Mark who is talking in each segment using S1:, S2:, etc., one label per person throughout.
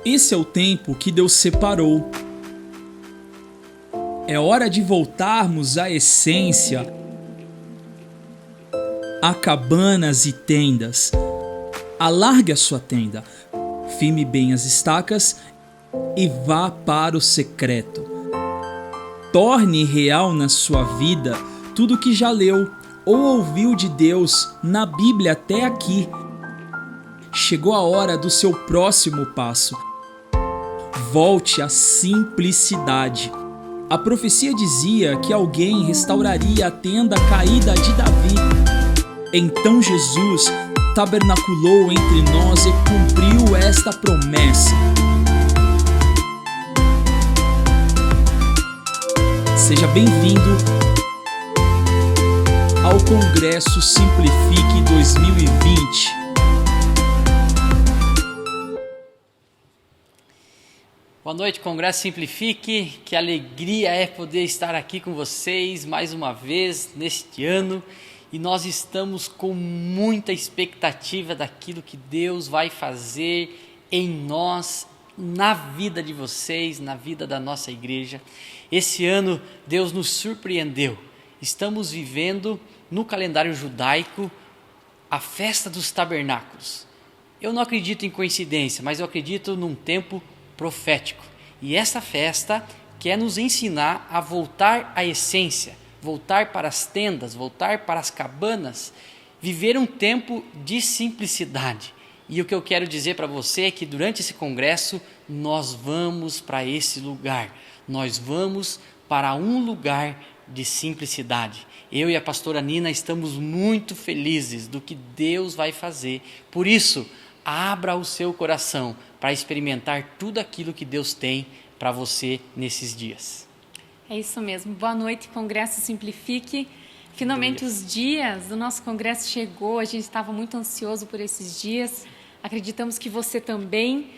S1: Esse é o tempo que Deus separou. É hora de voltarmos à essência, a cabanas e tendas. Alargue a sua tenda, firme bem as estacas e vá para o secreto. Torne real na sua vida tudo o que já leu ou ouviu de Deus na Bíblia até aqui. Chegou a hora do seu próximo passo. Volte à simplicidade. A profecia dizia que alguém restauraria a tenda caída de Davi. Então Jesus tabernaculou entre nós e cumpriu esta promessa. Seja bem-vindo ao Congresso Simplifique 2020.
S2: Boa noite, Congresso Simplifique. Que alegria é poder estar aqui com vocês mais uma vez neste ano. E nós estamos com muita expectativa daquilo que Deus vai fazer em nós, na vida de vocês, na vida da nossa igreja. Esse ano Deus nos surpreendeu. Estamos vivendo no calendário judaico a festa dos tabernáculos. Eu não acredito em coincidência, mas eu acredito num tempo profético. E essa festa quer nos ensinar a voltar à essência, voltar para as tendas, voltar para as cabanas, viver um tempo de simplicidade. E o que eu quero dizer para você é que durante esse congresso nós vamos para esse lugar, nós vamos para um lugar de simplicidade. Eu e a pastora Nina estamos muito felizes do que Deus vai fazer. Por isso, abra o seu coração para experimentar tudo aquilo que Deus tem para você nesses dias.
S3: É isso mesmo. Boa noite, Congresso Simplifique. Finalmente os dias do nosso congresso chegou, a gente estava muito ansioso por esses dias. Acreditamos que você também,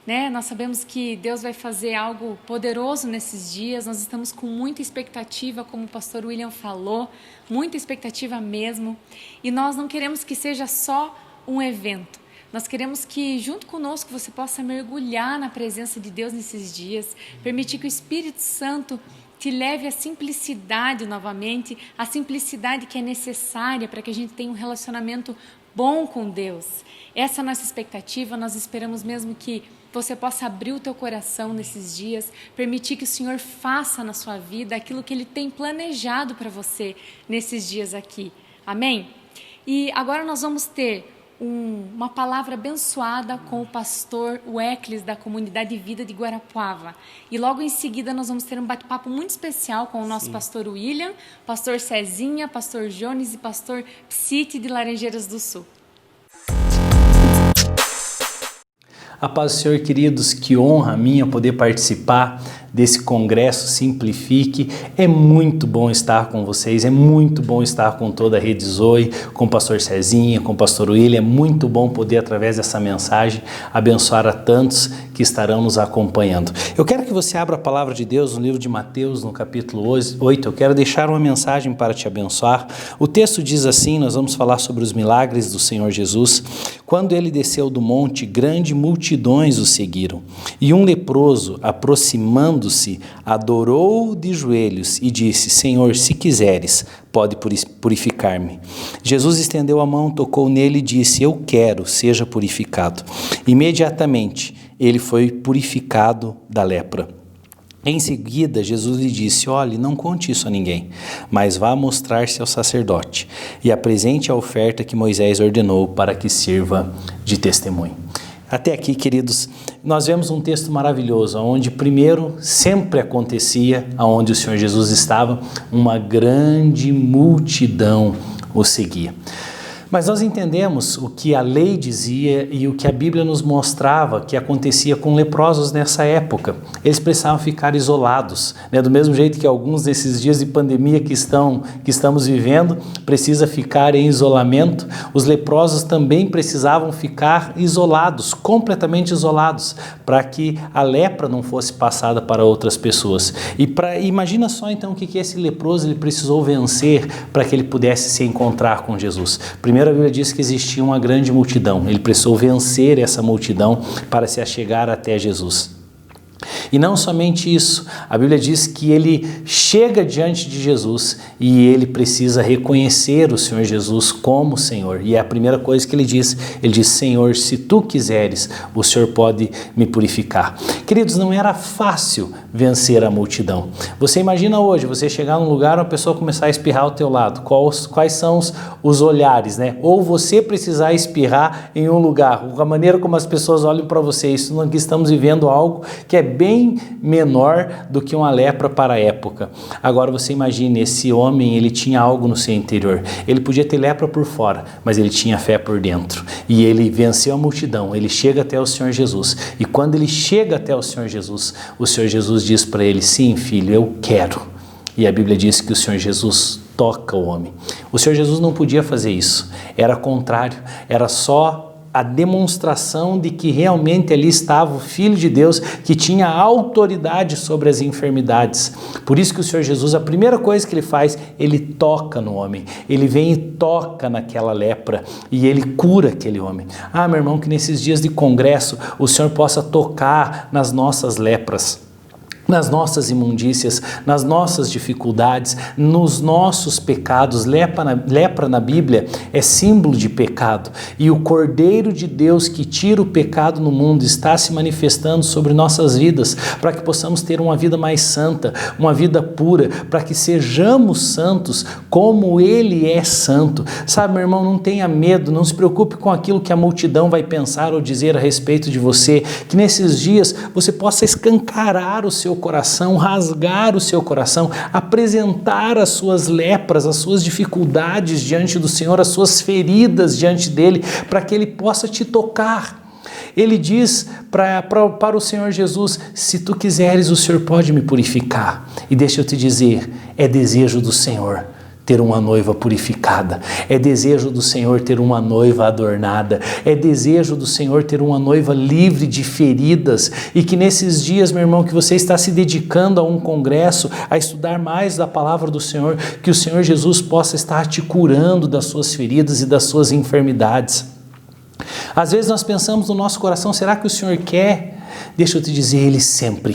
S3: né? Nós sabemos que Deus vai fazer algo poderoso nesses dias. Nós estamos com muita expectativa, como o pastor William falou, muita expectativa mesmo. E nós não queremos que seja só um evento. Nós queremos que junto conosco você possa mergulhar na presença de Deus nesses dias, permitir que o Espírito Santo te leve à simplicidade novamente, a simplicidade que é necessária para que a gente tenha um relacionamento bom com Deus. Essa é a nossa expectativa, nós esperamos mesmo que você possa abrir o teu coração nesses dias, permitir que o Senhor faça na sua vida aquilo que Ele tem planejado para você nesses dias aqui. Amém? E agora nós vamos ter uma palavra abençoada com o pastor Weckles da Comunidade Vida de Guarapuava. E logo em seguida nós vamos ter um bate-papo muito especial com o nosso pastor William, pastor Cezinha, pastor Jones e pastor Psite de Laranjeiras do Sul.
S4: A paz do Senhor, queridos, que honra minha poder participar desse Congresso Simplifique. É muito bom estar com vocês, é muito bom estar com toda a Rede Zoe, com o pastor Cezinha, com o pastor William. É muito bom poder, através dessa mensagem, abençoar a tantos que estarão nos acompanhando. Eu quero que você abra a palavra de Deus no livro de Mateus, no capítulo 8. Eu quero deixar uma mensagem para te abençoar. O texto diz assim, nós vamos falar sobre os milagres do Senhor Jesus. Quando ele desceu do monte, grande multidões o seguiram. E um leproso, aproximando-se, adorou de joelhos e disse: Senhor, se quiseres, pode purificar-me. Jesus estendeu a mão, tocou nele e disse: Eu quero, seja purificado. Imediatamente ele foi purificado da lepra. Em seguida, Jesus lhe disse: Olhe, não conte isso a ninguém, mas vá mostrar-se ao sacerdote e apresente a oferta que Moisés ordenou para que sirva de testemunho. Até aqui, queridos, nós vemos um texto maravilhoso, onde primeiro sempre acontecia, onde o Senhor Jesus estava, uma grande multidão o seguia. Mas nós entendemos o que a lei dizia e o que a Bíblia nos mostrava que acontecia com leprosos nessa época. Eles precisavam ficar isolados, né? Do mesmo jeito que alguns desses dias de pandemia que estamos vivendo precisa ficar em isolamento, os leprosos também precisavam ficar isolados, completamente isolados, para que a lepra não fosse passada para outras pessoas. Imagina só então o que esse leproso ele precisou vencer para que ele pudesse se encontrar com Jesus. Primeiro Primeiro, a Bíblia diz que existia uma grande multidão. Ele precisou vencer essa multidão para se achegar até Jesus. E não somente isso, a Bíblia diz que ele chega diante de Jesus e ele precisa reconhecer o Senhor Jesus como Senhor. E é a primeira coisa que ele diz, Senhor, se tu quiseres, o Senhor pode me purificar. Queridos, não era fácil vencer a multidão. Você imagina hoje, você chegar num lugar e uma pessoa começar a espirrar ao teu lado, quais são os olhares, né? Ou você precisar espirrar em um lugar, a maneira como as pessoas olham para você. Isso nós estamos vivendo algo que é bem menor do que uma lepra para a época. Agora você imagine, esse homem, ele tinha algo no seu interior. Ele podia ter lepra por fora, mas ele tinha fé por dentro. E ele venceu a multidão, ele chega até o Senhor Jesus. E quando ele chega até o Senhor Jesus diz para ele, sim, filho, eu quero. E a Bíblia diz que o Senhor Jesus toca o homem. O Senhor Jesus não podia fazer isso, era contrário, era só a demonstração de que realmente ali estava o Filho de Deus que tinha autoridade sobre as enfermidades. Por isso que o Senhor Jesus, a primeira coisa que ele faz, ele toca no homem. Ele vem e toca naquela lepra e ele cura aquele homem. Ah, meu irmão, que nesses dias de congresso o Senhor possa tocar nas nossas lepras, nas nossas imundícias, nas nossas dificuldades, nos nossos pecados. Lepra na Bíblia é símbolo de pecado. E o Cordeiro de Deus que tira o pecado no mundo está se manifestando sobre nossas vidas, para que possamos ter uma vida mais santa, uma vida pura, para que sejamos santos como Ele é santo. Sabe, meu irmão, não tenha medo, não se preocupe com aquilo que a multidão vai pensar ou dizer a respeito de você, que nesses dias você possa escancarar o seu coração, rasgar o seu coração, apresentar as suas lepras, as suas dificuldades diante do Senhor, as suas feridas diante dele, para que ele possa te tocar. Ele diz para o Senhor Jesus, se tu quiseres, o Senhor pode me purificar. E deixa eu te dizer, é desejo do Senhor ter uma noiva purificada, é desejo do Senhor ter uma noiva adornada, é desejo do Senhor ter uma noiva livre de feridas, e que nesses dias, meu irmão, que você está se dedicando a um congresso, a estudar mais da palavra do Senhor, que o Senhor Jesus possa estar te curando das suas feridas e das suas enfermidades. Às vezes nós pensamos no nosso coração, será que o Senhor quer? Deixa eu te dizer, Ele sempre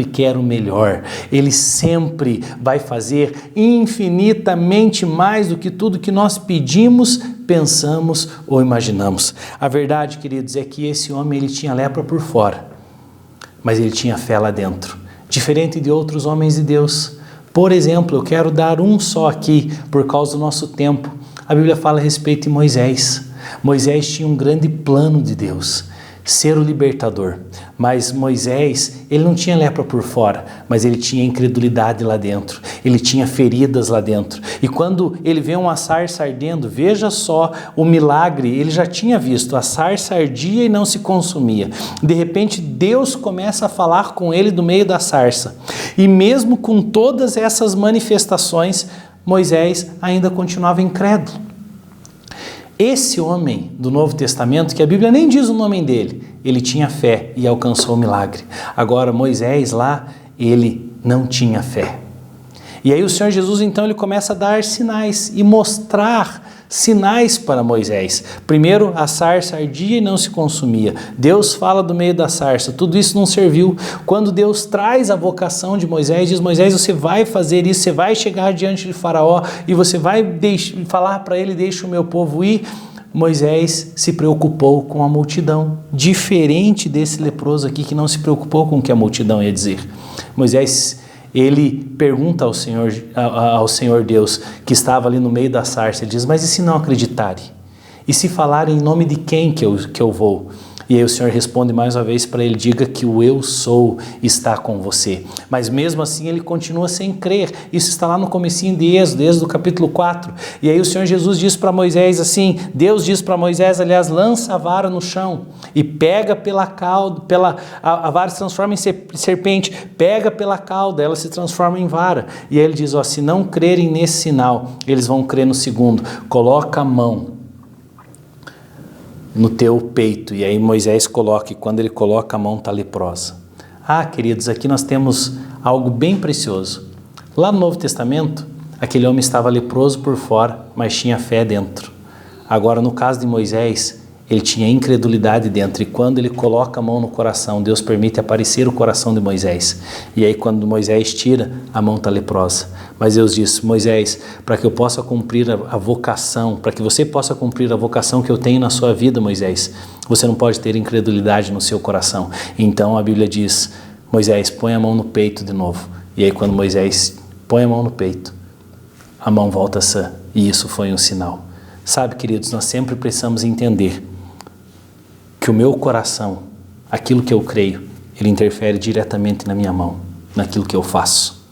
S4: quer o melhor, Ele sempre vai fazer infinitamente mais do que tudo que nós pedimos, pensamos ou imaginamos. A verdade, queridos, é que esse homem, ele tinha lepra por fora, mas ele tinha fé lá dentro, diferente de outros homens de Deus. Por exemplo, eu quero dar um só aqui, por causa do nosso tempo. A Bíblia fala a respeito de Moisés. Moisés tinha um grande plano de Deus, ser o libertador, mas Moisés, ele não tinha lepra por fora, mas ele tinha incredulidade lá dentro, ele tinha feridas lá dentro, e quando ele vê uma sarça ardendo, veja só o milagre, ele já tinha visto, a sarça ardia e não se consumia, de repente Deus começa a falar com ele do meio da sarça, e mesmo com todas essas manifestações, Moisés ainda continuava incrédulo. Esse homem do Novo Testamento, que a Bíblia nem diz o nome dele, ele tinha fé e alcançou o milagre. Agora Moisés lá, ele não tinha fé. E aí o Senhor Jesus então ele começa a dar sinais e mostrar sinais para Moisés. Primeiro, a sarça ardia e não se consumia. Deus fala do meio da sarça, tudo isso não serviu. Quando Deus traz a vocação de Moisés, diz, Moisés, você vai fazer isso, você vai chegar diante de Faraó e você vai falar para ele, deixa o meu povo ir. Moisés se preocupou com a multidão, diferente desse leproso aqui que não se preocupou com o que a multidão ia dizer. Moisés, ele pergunta ao Senhor Deus, que estava ali no meio da sarça, ele diz, mas e se não acreditarem? E se falarem em nome de quem que eu vou? E aí o Senhor responde mais uma vez para ele, diga que o eu sou está com você. Mas mesmo assim ele continua sem crer. Isso está lá no comecinho de Êxodo capítulo 4. E aí o Senhor Jesus diz para Moisés assim, Deus diz para Moisés, aliás, lança a vara no chão e pega pela cauda, a vara se transforma em serpente, pega pela cauda, ela se transforma em vara. E aí ele diz, ó, se não crerem nesse sinal, eles vão crer no segundo. Coloca a mão no teu peito, e aí Moisés coloca, e quando ele coloca a mão está leprosa. Ah, queridos, aqui nós temos algo bem precioso. Lá no Novo Testamento, aquele homem estava leproso por fora, mas tinha fé dentro. Agora, no caso de Moisés, ele tinha incredulidade dentro, e quando ele coloca a mão no coração, Deus permite aparecer o coração de Moisés. E aí quando Moisés tira, a mão está leprosa. Mas Deus disse: Moisés, para que eu possa cumprir a vocação, para que você possa cumprir a vocação que eu tenho na sua vida, Moisés, você não pode ter incredulidade no seu coração. Então a Bíblia diz: Moisés, põe a mão no peito de novo. E aí quando Moisés põe a mão no peito, a mão volta sã, e isso foi um sinal. Sabe, queridos, nós sempre precisamos entender que o meu coração, aquilo que eu creio, ele interfere diretamente na minha mão, naquilo que eu faço.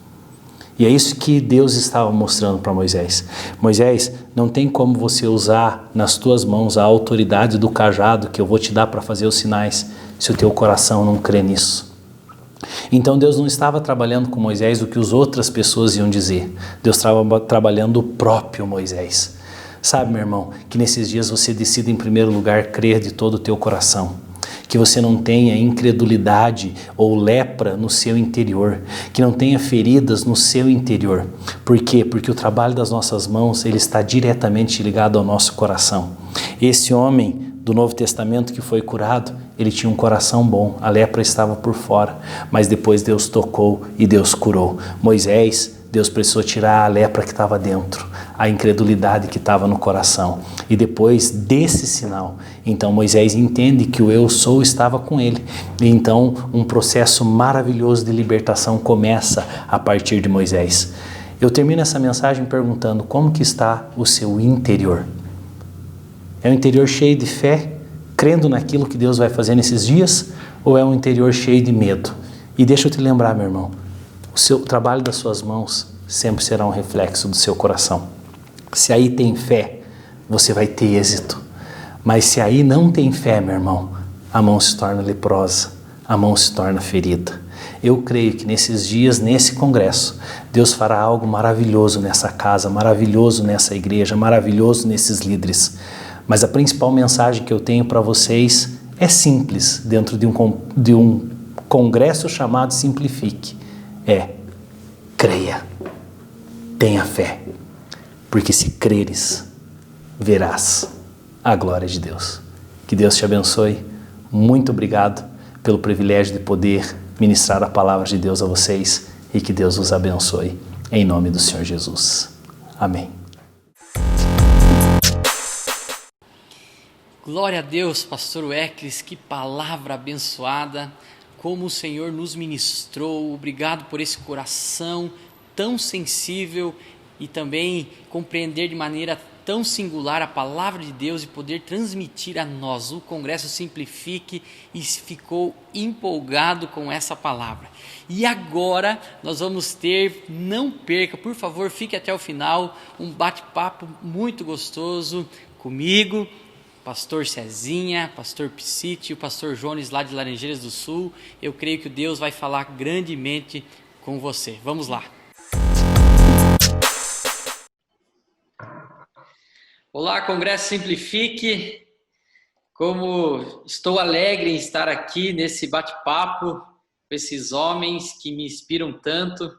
S4: E é isso que Deus estava mostrando para Moisés. Moisés, não tem como você usar nas tuas mãos a autoridade do cajado que eu vou te dar para fazer os sinais, se o teu coração não crê nisso. Então Deus não estava trabalhando com Moisés o que as outras pessoas iam dizer. Deus estava trabalhando o próprio Moisés. Sabe, meu irmão, que nesses dias você decida em primeiro lugar crer de todo o teu coração. Que você não tenha incredulidade ou lepra no seu interior. Que não tenha feridas no seu interior. Por quê? Porque o trabalho das nossas mãos, ele está diretamente ligado ao nosso coração. Esse homem do Novo Testamento que foi curado, ele tinha um coração bom, a lepra estava por fora, mas depois Deus tocou e Deus curou. Moisés, Deus precisou tirar a lepra que estava dentro, a incredulidade que estava no coração. E depois desse sinal, então Moisés entende que o eu sou estava com ele. E então um processo maravilhoso de libertação começa a partir de Moisés. Eu termino essa mensagem perguntando: como que está o seu interior? É um interior cheio de fé, crendo naquilo que Deus vai fazer nesses dias? Ou é um interior cheio de medo? E deixa eu te lembrar, meu irmão, o trabalho das suas mãos sempre será um reflexo do seu coração. Se aí tem fé, você vai ter êxito. Mas se aí não tem fé, meu irmão, a mão se torna leprosa, a mão se torna ferida. Eu creio que nesses dias, nesse congresso, Deus fará algo maravilhoso nessa casa, maravilhoso nessa igreja, maravilhoso nesses líderes. Mas a principal mensagem que eu tenho para vocês é simples, dentro de um congresso chamado Simplifique. Creia, tenha fé, porque se creres, verás a glória de Deus. Que Deus te abençoe. Muito obrigado pelo privilégio de poder ministrar a palavra de Deus a vocês, e que Deus os abençoe, em nome do Senhor Jesus. Amém.
S2: Glória a Deus, pastor Weckles, que palavra abençoada, como o Senhor nos ministrou. Obrigado por esse coração tão sensível e também compreender de maneira tão singular a palavra de Deus e poder transmitir a nós. O Congresso Simplifique e ficou empolgado com essa palavra. E agora nós vamos ter, não perca, por favor, fique até o final, um bate-papo muito gostoso comigo, pastor Cezinha, pastor Piscite e o pastor Jones lá de Laranjeiras do Sul. Eu creio que Deus vai falar grandemente com você. Vamos lá. Olá, Congresso Simplifique. Como estou alegre em estar aqui nesse bate-papo com esses homens que me inspiram tanto,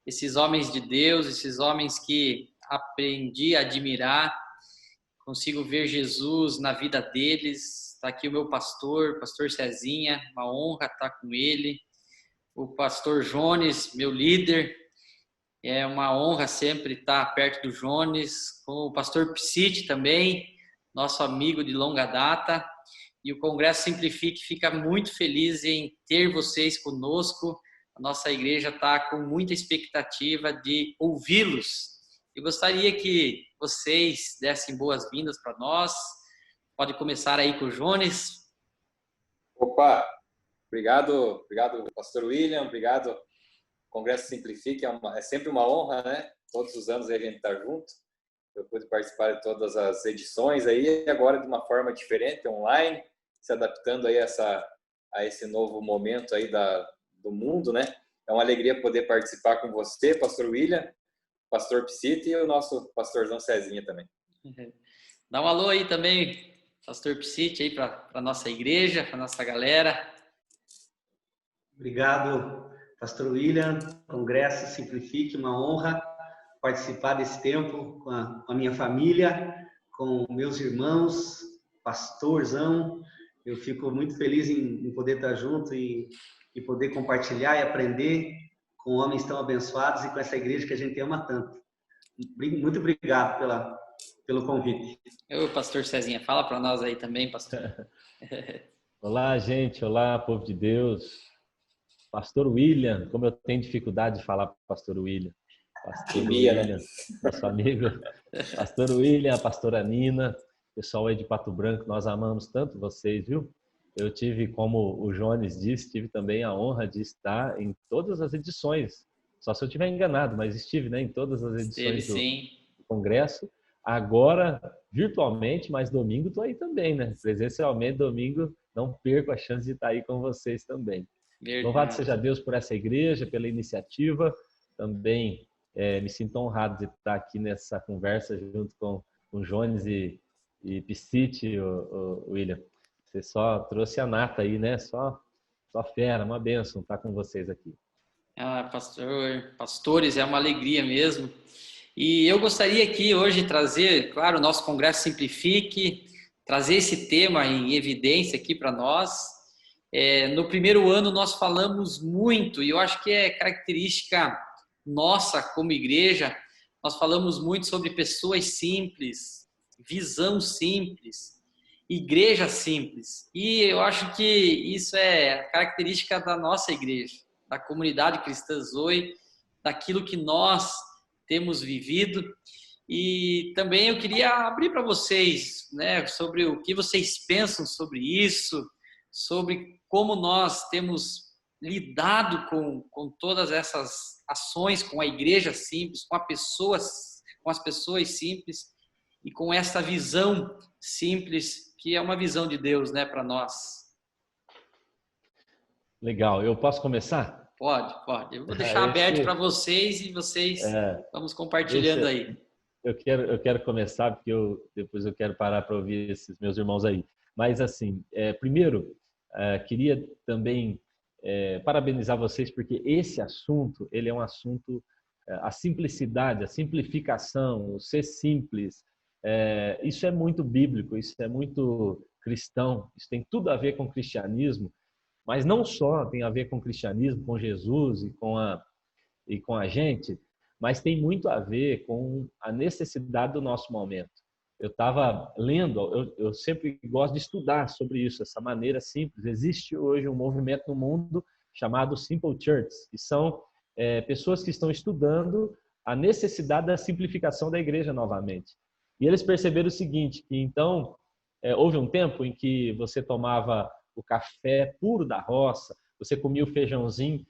S2: esses homens de Deus, esses homens que aprendi a admirar. Consigo ver Jesus na vida deles. Está aqui o meu pastor Cezinha, uma honra estar com ele. O pastor Jones, meu líder, é uma honra sempre estar perto do Jones. Com o pastor Piscite também, nosso amigo de longa data. E o Congresso Simplifique fica muito feliz em ter vocês conosco. A nossa igreja está com muita expectativa de ouvi-los. Eu gostaria que vocês dessem boas-vindas para nós. Pode começar aí com o Jones.
S5: Opa, obrigado, pastor William, obrigado, Congresso Simplifique, é sempre uma honra, né? Todos os anos a gente está junto. Eu pude participar de todas as edições aí, agora de uma forma diferente, online, se adaptando aí a esse novo momento aí do mundo, né? É uma alegria poder participar com você, pastor William, pastor Piscite e o nosso pastorzão Cezinha também.
S2: Dá um alô aí também, pastor Piscite, aí para a nossa igreja, para a nossa galera.
S6: Obrigado, pastor William. Congresso Simplifique, uma honra participar desse tempo com a minha família, com meus irmãos, pastorzão. Eu fico muito feliz em poder estar junto e poder compartilhar e aprender com homens tão abençoados e com essa igreja que a gente ama tanto. Muito obrigado pelo convite.
S2: Pastor Cezinha, fala para nós aí também, pastor.
S7: Olá, gente. Olá, povo de Deus. Pastor William, como eu tenho dificuldade de falar Pastor William. Pastor William, nosso amigo. Pastor William, a pastora Nina, pessoal aí de Pato Branco, nós amamos tanto vocês, viu? Eu tive, como o Jones disse, tive também a honra de estar em todas as edições. Só se eu estiver enganado, mas estive, né, em todas as edições do Congresso. Agora, virtualmente, mas domingo estou aí também, né? Presencialmente, domingo, não perco a chance de estar aí com vocês também. Verdade. Louvado seja Deus por essa igreja, pela iniciativa. Também me sinto honrado de estar aqui nessa conversa junto com o Jones e Piscite, o William. Você só trouxe a nata aí, né? Só fera, uma bênção estar com vocês aqui.
S2: Pastores, é uma alegria mesmo. E eu gostaria aqui hoje trazer, claro, o nosso Congresso Simplifique, trazer esse tema em evidência aqui para nós. No primeiro ano nós falamos muito, e eu acho que é característica nossa como igreja, nós falamos muito sobre pessoas simples, visão simples, igreja simples. E eu acho que isso é característica da nossa igreja, da comunidade cristã Zoe, daquilo que nós temos vivido. E também eu queria abrir para vocês, né, sobre o que vocês pensam sobre isso, sobre como nós temos lidado com todas essas ações, com a igreja simples, com as pessoas simples e com essa visão simples, que é uma visão de Deus, né, para nós.
S7: Legal, eu posso começar?
S2: Pode. Eu vou deixar aberto para vocês e vocês vamos compartilhando aí.
S7: Eu quero começar porque depois eu quero parar para ouvir esses meus irmãos aí. Mas assim, primeiro, queria também parabenizar vocês porque esse assunto, ele é um assunto, a simplicidade, a simplificação, o ser simples, isso é muito bíblico, isso é muito cristão, isso tem tudo a ver com o cristianismo, mas não só tem a ver com o cristianismo, com Jesus e com a gente, mas tem muito a ver com a necessidade do nosso momento. Eu estava lendo, eu sempre gosto de estudar sobre isso, essa maneira simples. Existe hoje um movimento no mundo chamado Simple Church, que são pessoas que estão estudando a necessidade da simplificação da igreja novamente. E eles perceberam o seguinte, que então houve um tempo em que você tomava o café puro da roça, você comia o feijãozinho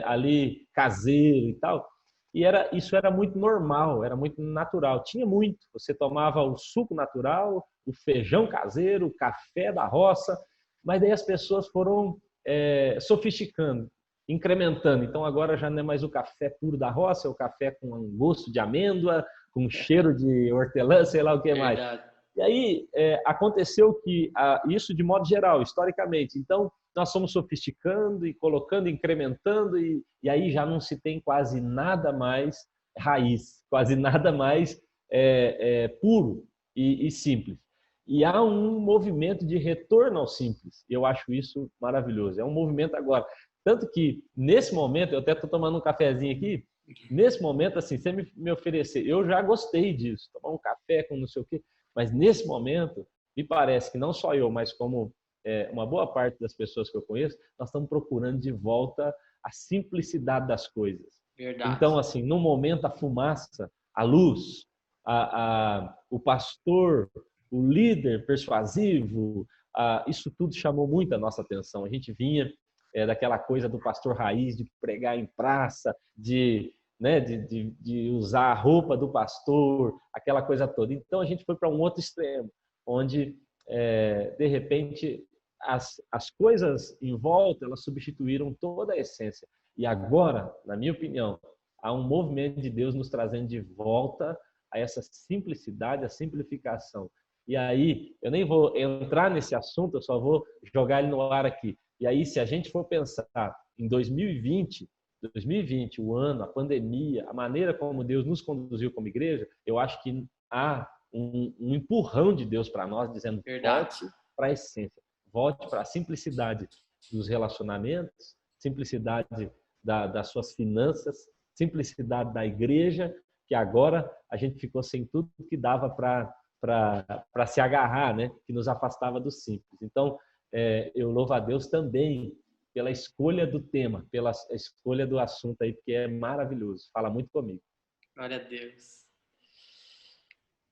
S7: ali caseiro e tal, e isso era muito normal, era muito natural. Tinha muito. Você tomava o suco natural, o feijão caseiro, o café da roça, mas daí as pessoas foram sofisticando, incrementando. Então agora já não é mais o café puro da roça, é o café com um gosto de amêndoa, com cheiro de hortelã, sei lá o que mais. E aí aconteceu que isso de modo geral, historicamente. Então nós fomos sofisticando e colocando, incrementando, e aí já não se tem quase nada mais raiz, quase nada mais puro e simples. E há um movimento de retorno ao simples. Eu acho isso maravilhoso. É um movimento agora. Tanto que, nesse momento, eu até estou tomando um cafezinho aqui, nesse momento, assim, você me oferecer, eu já gostei disso, tomar um café com não sei o quê, mas nesse momento, me parece que não só eu, mas como uma boa parte das pessoas que eu conheço, nós estamos procurando de volta a simplicidade das coisas.
S2: Verdade.
S7: Então, assim, no momento, a fumaça, a luz, o pastor, o líder persuasivo, isso tudo chamou muito a nossa atenção. A gente vinha daquela coisa do pastor raiz, de pregar em praça, de usar a roupa do pastor, aquela coisa toda. Então, a gente foi para um outro extremo, onde, de repente, as coisas em volta, elas substituíram toda a essência. E agora, na minha opinião, há um movimento de Deus nos trazendo de volta a essa simplicidade, a simplificação. E aí, eu nem vou entrar nesse assunto, eu só vou jogar ele no ar aqui. E aí, se a gente for pensar em 2020, 2020, o ano, a pandemia, a maneira como Deus nos conduziu como igreja, eu acho que há um empurrão de Deus para nós, dizendo: volte para a essência, volte para a simplicidade dos relacionamentos, simplicidade das suas finanças, simplicidade da igreja, que agora a gente ficou sem tudo que dava para se agarrar, né? Que nos afastava do simples. Então, eu louvo a Deus também pela escolha do tema, pela escolha do assunto aí, porque é maravilhoso, fala muito comigo.
S2: Glória a Deus.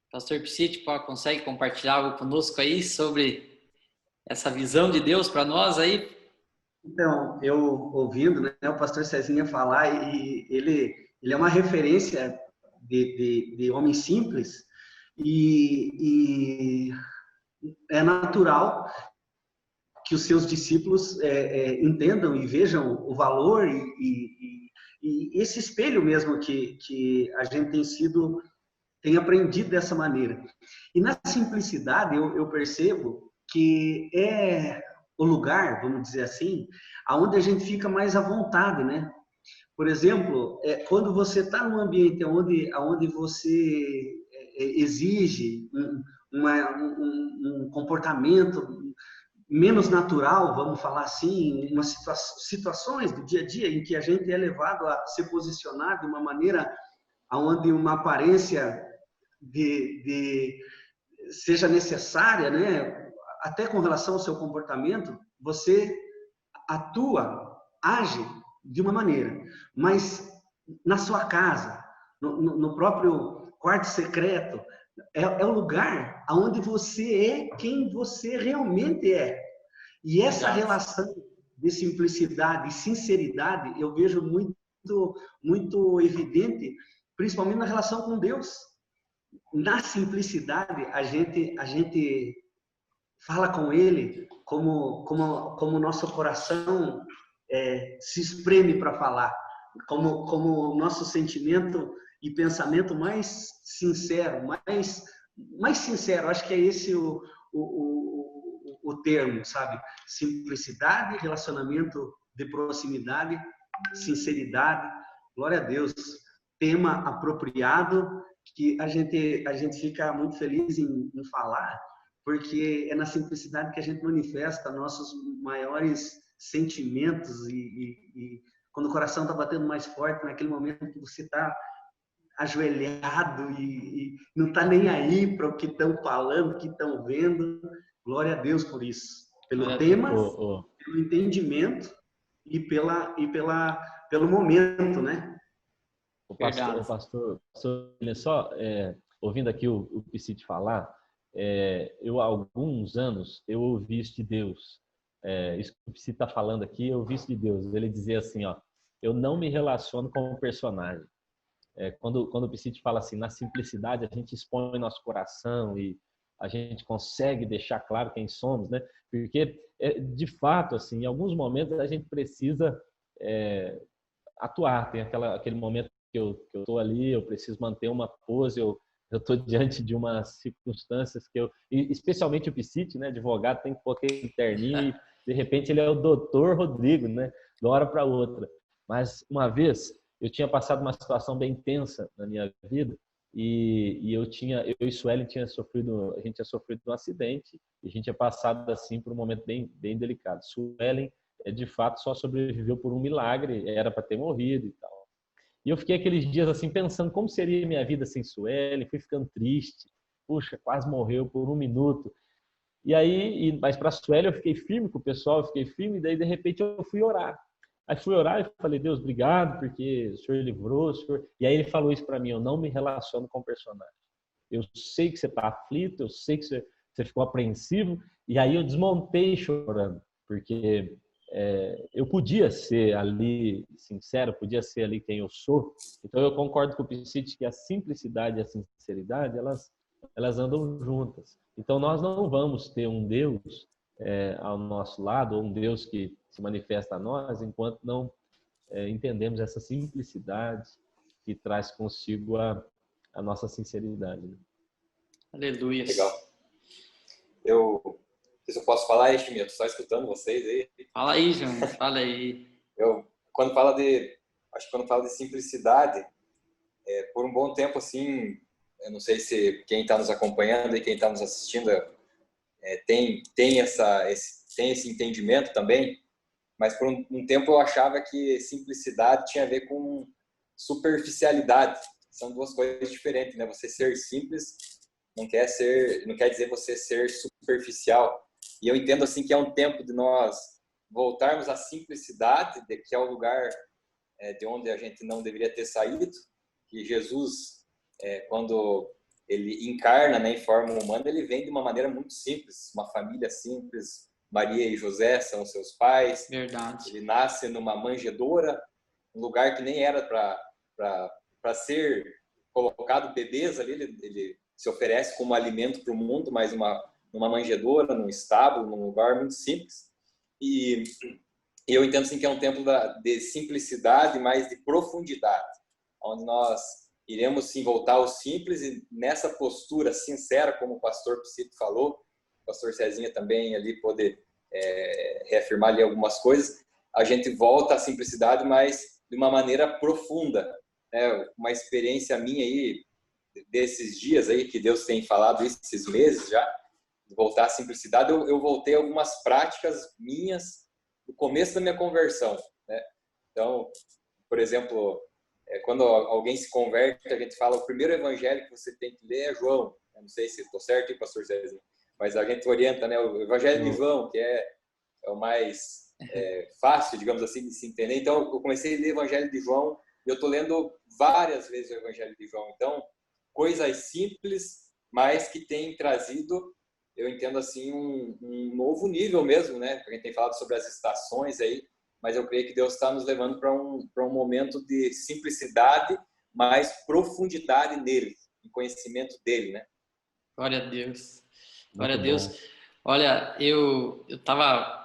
S2: Pastor Piscite, consegue compartilhar algo conosco aí sobre essa visão de Deus para nós aí?
S6: Então, eu ouvindo, né, o pastor Cezinha falar, e ele é uma referência de homem simples, e é natural que os seus discípulos entendam e vejam o valor e esse espelho mesmo que a gente tem aprendido dessa maneira. E na simplicidade eu percebo que é o lugar, vamos dizer assim, aonde a gente fica mais à vontade, né? Por exemplo, quando você está num ambiente onde você exige um comportamento menos natural, vamos falar assim, umas situações do dia a dia em que a gente é levado a se posicionar de uma maneira onde uma aparência seja necessária, né? Até com relação ao seu comportamento, você age de uma maneira, mas na sua casa, no próprio quarto secreto, é o lugar onde você é quem você realmente é. E essa relação de simplicidade e sinceridade eu vejo muito, muito evidente, principalmente na relação com Deus. Na simplicidade, a gente fala com Ele como o nosso coração se espreme para falar, como o nosso sentimento e pensamento mais sincero, mais sincero. Acho que é esse o termo, sabe? Simplicidade, relacionamento de proximidade, sinceridade. Glória a Deus. Tema apropriado que a gente fica muito feliz em falar, porque é na simplicidade que a gente manifesta nossos maiores sentimentos e quando o coração está batendo mais forte, naquele momento que você está ajoelhado e não está nem aí para o que estão falando, o que estão vendo. Glória a Deus por isso. Pelo tema, pelo entendimento e pelo momento, né?
S7: O pastor, olha só, ouvindo aqui o Piscite falar, eu há alguns anos eu ouvi isso de Deus. Isso que o Piscite está falando aqui, eu ouvi isso de Deus. Ele dizia assim, ó: eu não me relaciono com o personagem. Quando o Piscite fala assim, na simplicidade a gente expõe nosso coração e a gente consegue deixar claro quem somos, né? Porque, de fato, assim, em alguns momentos a gente precisa atuar. Tem aquele momento que eu estou ali, eu preciso manter uma pose, eu estou diante de umas circunstâncias e especialmente o Piscite, né? Advogado, tem que pôr aquele terninho e, de repente, ele é o doutor Rodrigo, né? De uma hora para outra. Mas, uma vez, eu tinha passado uma situação bem tensa na minha vida e eu e Sueli a gente tinha sofrido um acidente e a gente tinha passado assim por um momento bem, bem delicado. Sueli, de fato, só sobreviveu por um milagre, era para ter morrido e tal. E eu fiquei aqueles dias assim pensando como seria minha vida sem Sueli, fui ficando triste. Puxa, quase morreu por um minuto. E aí, mas para Sueli eu fiquei firme com o pessoal, eu fiquei firme e daí de repente eu fui orar. Aí fui orar e falei: Deus, obrigado, porque o Senhor livrou, o Senhor... E aí ele falou isso para mim: eu não me relaciono com o personagem. Eu sei que você está aflito, eu sei que você ficou apreensivo. E aí eu desmontei chorando, porque eu podia ser ali sincero, podia ser ali quem eu sou. Então eu concordo com o Piscite que a simplicidade e a sinceridade, elas andam juntas. Então nós não vamos ter um Deus ao nosso lado, ou um Deus que se manifesta a nós, enquanto não entendemos essa simplicidade que traz consigo a nossa sinceridade. Né?
S2: Aleluia.
S5: Legal. Se eu posso falar, Estou só escutando vocês aí.
S2: Fala aí, João. Fala aí.
S5: Quando fala de acho que quando falo de simplicidade, por um bom tempo, assim, eu não sei se quem está nos acompanhando e quem está nos assistindo tem esse entendimento também, mas por um tempo eu achava que simplicidade tinha a ver com superficialidade. São duas coisas diferentes, né? Você ser simples não quer dizer você ser superficial. E eu entendo assim que é um tempo de nós voltarmos à simplicidade, que é o lugar de onde a gente não deveria ter saído, que Jesus, quando ele encarna, né, em forma humana, ele vem de uma maneira muito simples, uma família simples. Maria e José são seus pais.
S2: Verdade.
S5: Ele nasce numa manjedoura, um lugar que nem era para ser colocado bebês ali. Ele se oferece como alimento para o mundo, mas numa manjedoura, num estábulo, num lugar muito simples. E eu entendo assim, que é um tempo de simplicidade, mas de profundidade, onde nós iremos sim voltar ao simples e nessa postura sincera, como o pastor Psito falou, o pastor Cezinha também ali poder reafirmar ali algumas coisas, a gente volta à simplicidade, mas de uma maneira profunda, né? Uma experiência minha aí desses dias aí que Deus tem falado esses meses já, de voltar à simplicidade, eu voltei a algumas práticas minhas do começo da minha conversão, né? Então, por exemplo, quando alguém se converte, a gente fala o primeiro evangelho que você tem que ler é João. Eu não sei se estou certo, hein, pastor Zezinho? Mas a gente orienta, né, o evangelho de João, que é o mais fácil, digamos assim, de se entender. Então, eu comecei a ler o evangelho de João e eu estou lendo várias vezes o evangelho de João. Então, coisas simples, mas que têm trazido, eu entendo assim, um novo nível mesmo, né? A gente tem falado sobre as estações aí, mas eu creio que Deus está nos levando para um momento de simplicidade, mas profundidade nele, em conhecimento dele, né?
S2: Glória a Deus. Glória
S7: Muito
S2: a Deus.
S7: bom.
S2: Olha, eu estava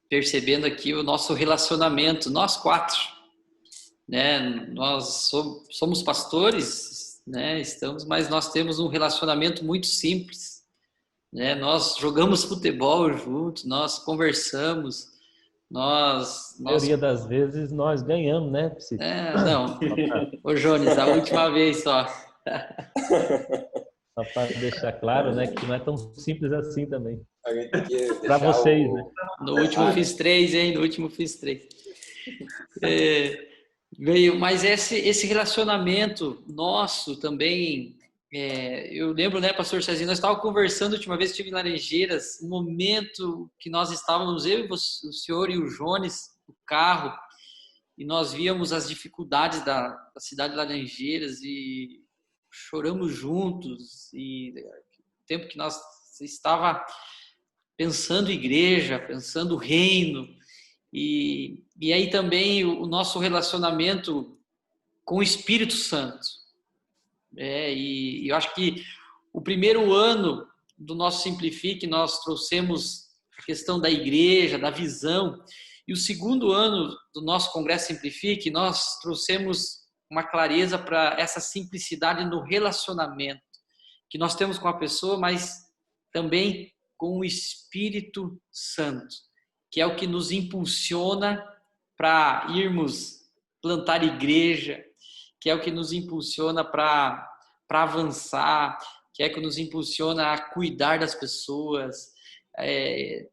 S2: percebendo aqui o nosso relacionamento, nós quatro, né? Nós somos pastores, né? Mas nós temos um relacionamento muito simples, né? Nós jogamos futebol juntos, nós conversamos,
S7: A maioria das vezes nós ganhamos, né, Psito?
S2: não. Ô, Jones, a última vez só.
S7: Só para deixar claro, né, que não é tão simples assim também.
S5: A gente tem que
S7: Para
S5: deixar
S7: vocês, né?
S2: No último fiz 3, hein? No último fiz 3. Mas esse relacionamento nosso também, eu lembro, né, pastor Cezinho, nós estávamos conversando a última vez, estive em Laranjeiras, um momento que nós estávamos, eu e o senhor e o Jones, no carro, e nós víamos as dificuldades da cidade de Laranjeiras e choramos juntos, e o tempo que nós estava pensando igreja, pensando reino, e aí também o nosso relacionamento com o Espírito Santo. E eu acho que o primeiro ano do nosso Simplifique, nós trouxemos a questão da igreja, da visão, e o segundo ano do nosso Congresso Simplifique, nós trouxemos uma clareza para essa simplicidade no relacionamento que nós temos com a pessoa, mas também com o Espírito Santo, que é o que nos impulsiona para irmos plantar igreja, que é o que nos impulsiona para avançar, que é o que nos impulsiona a cuidar das pessoas,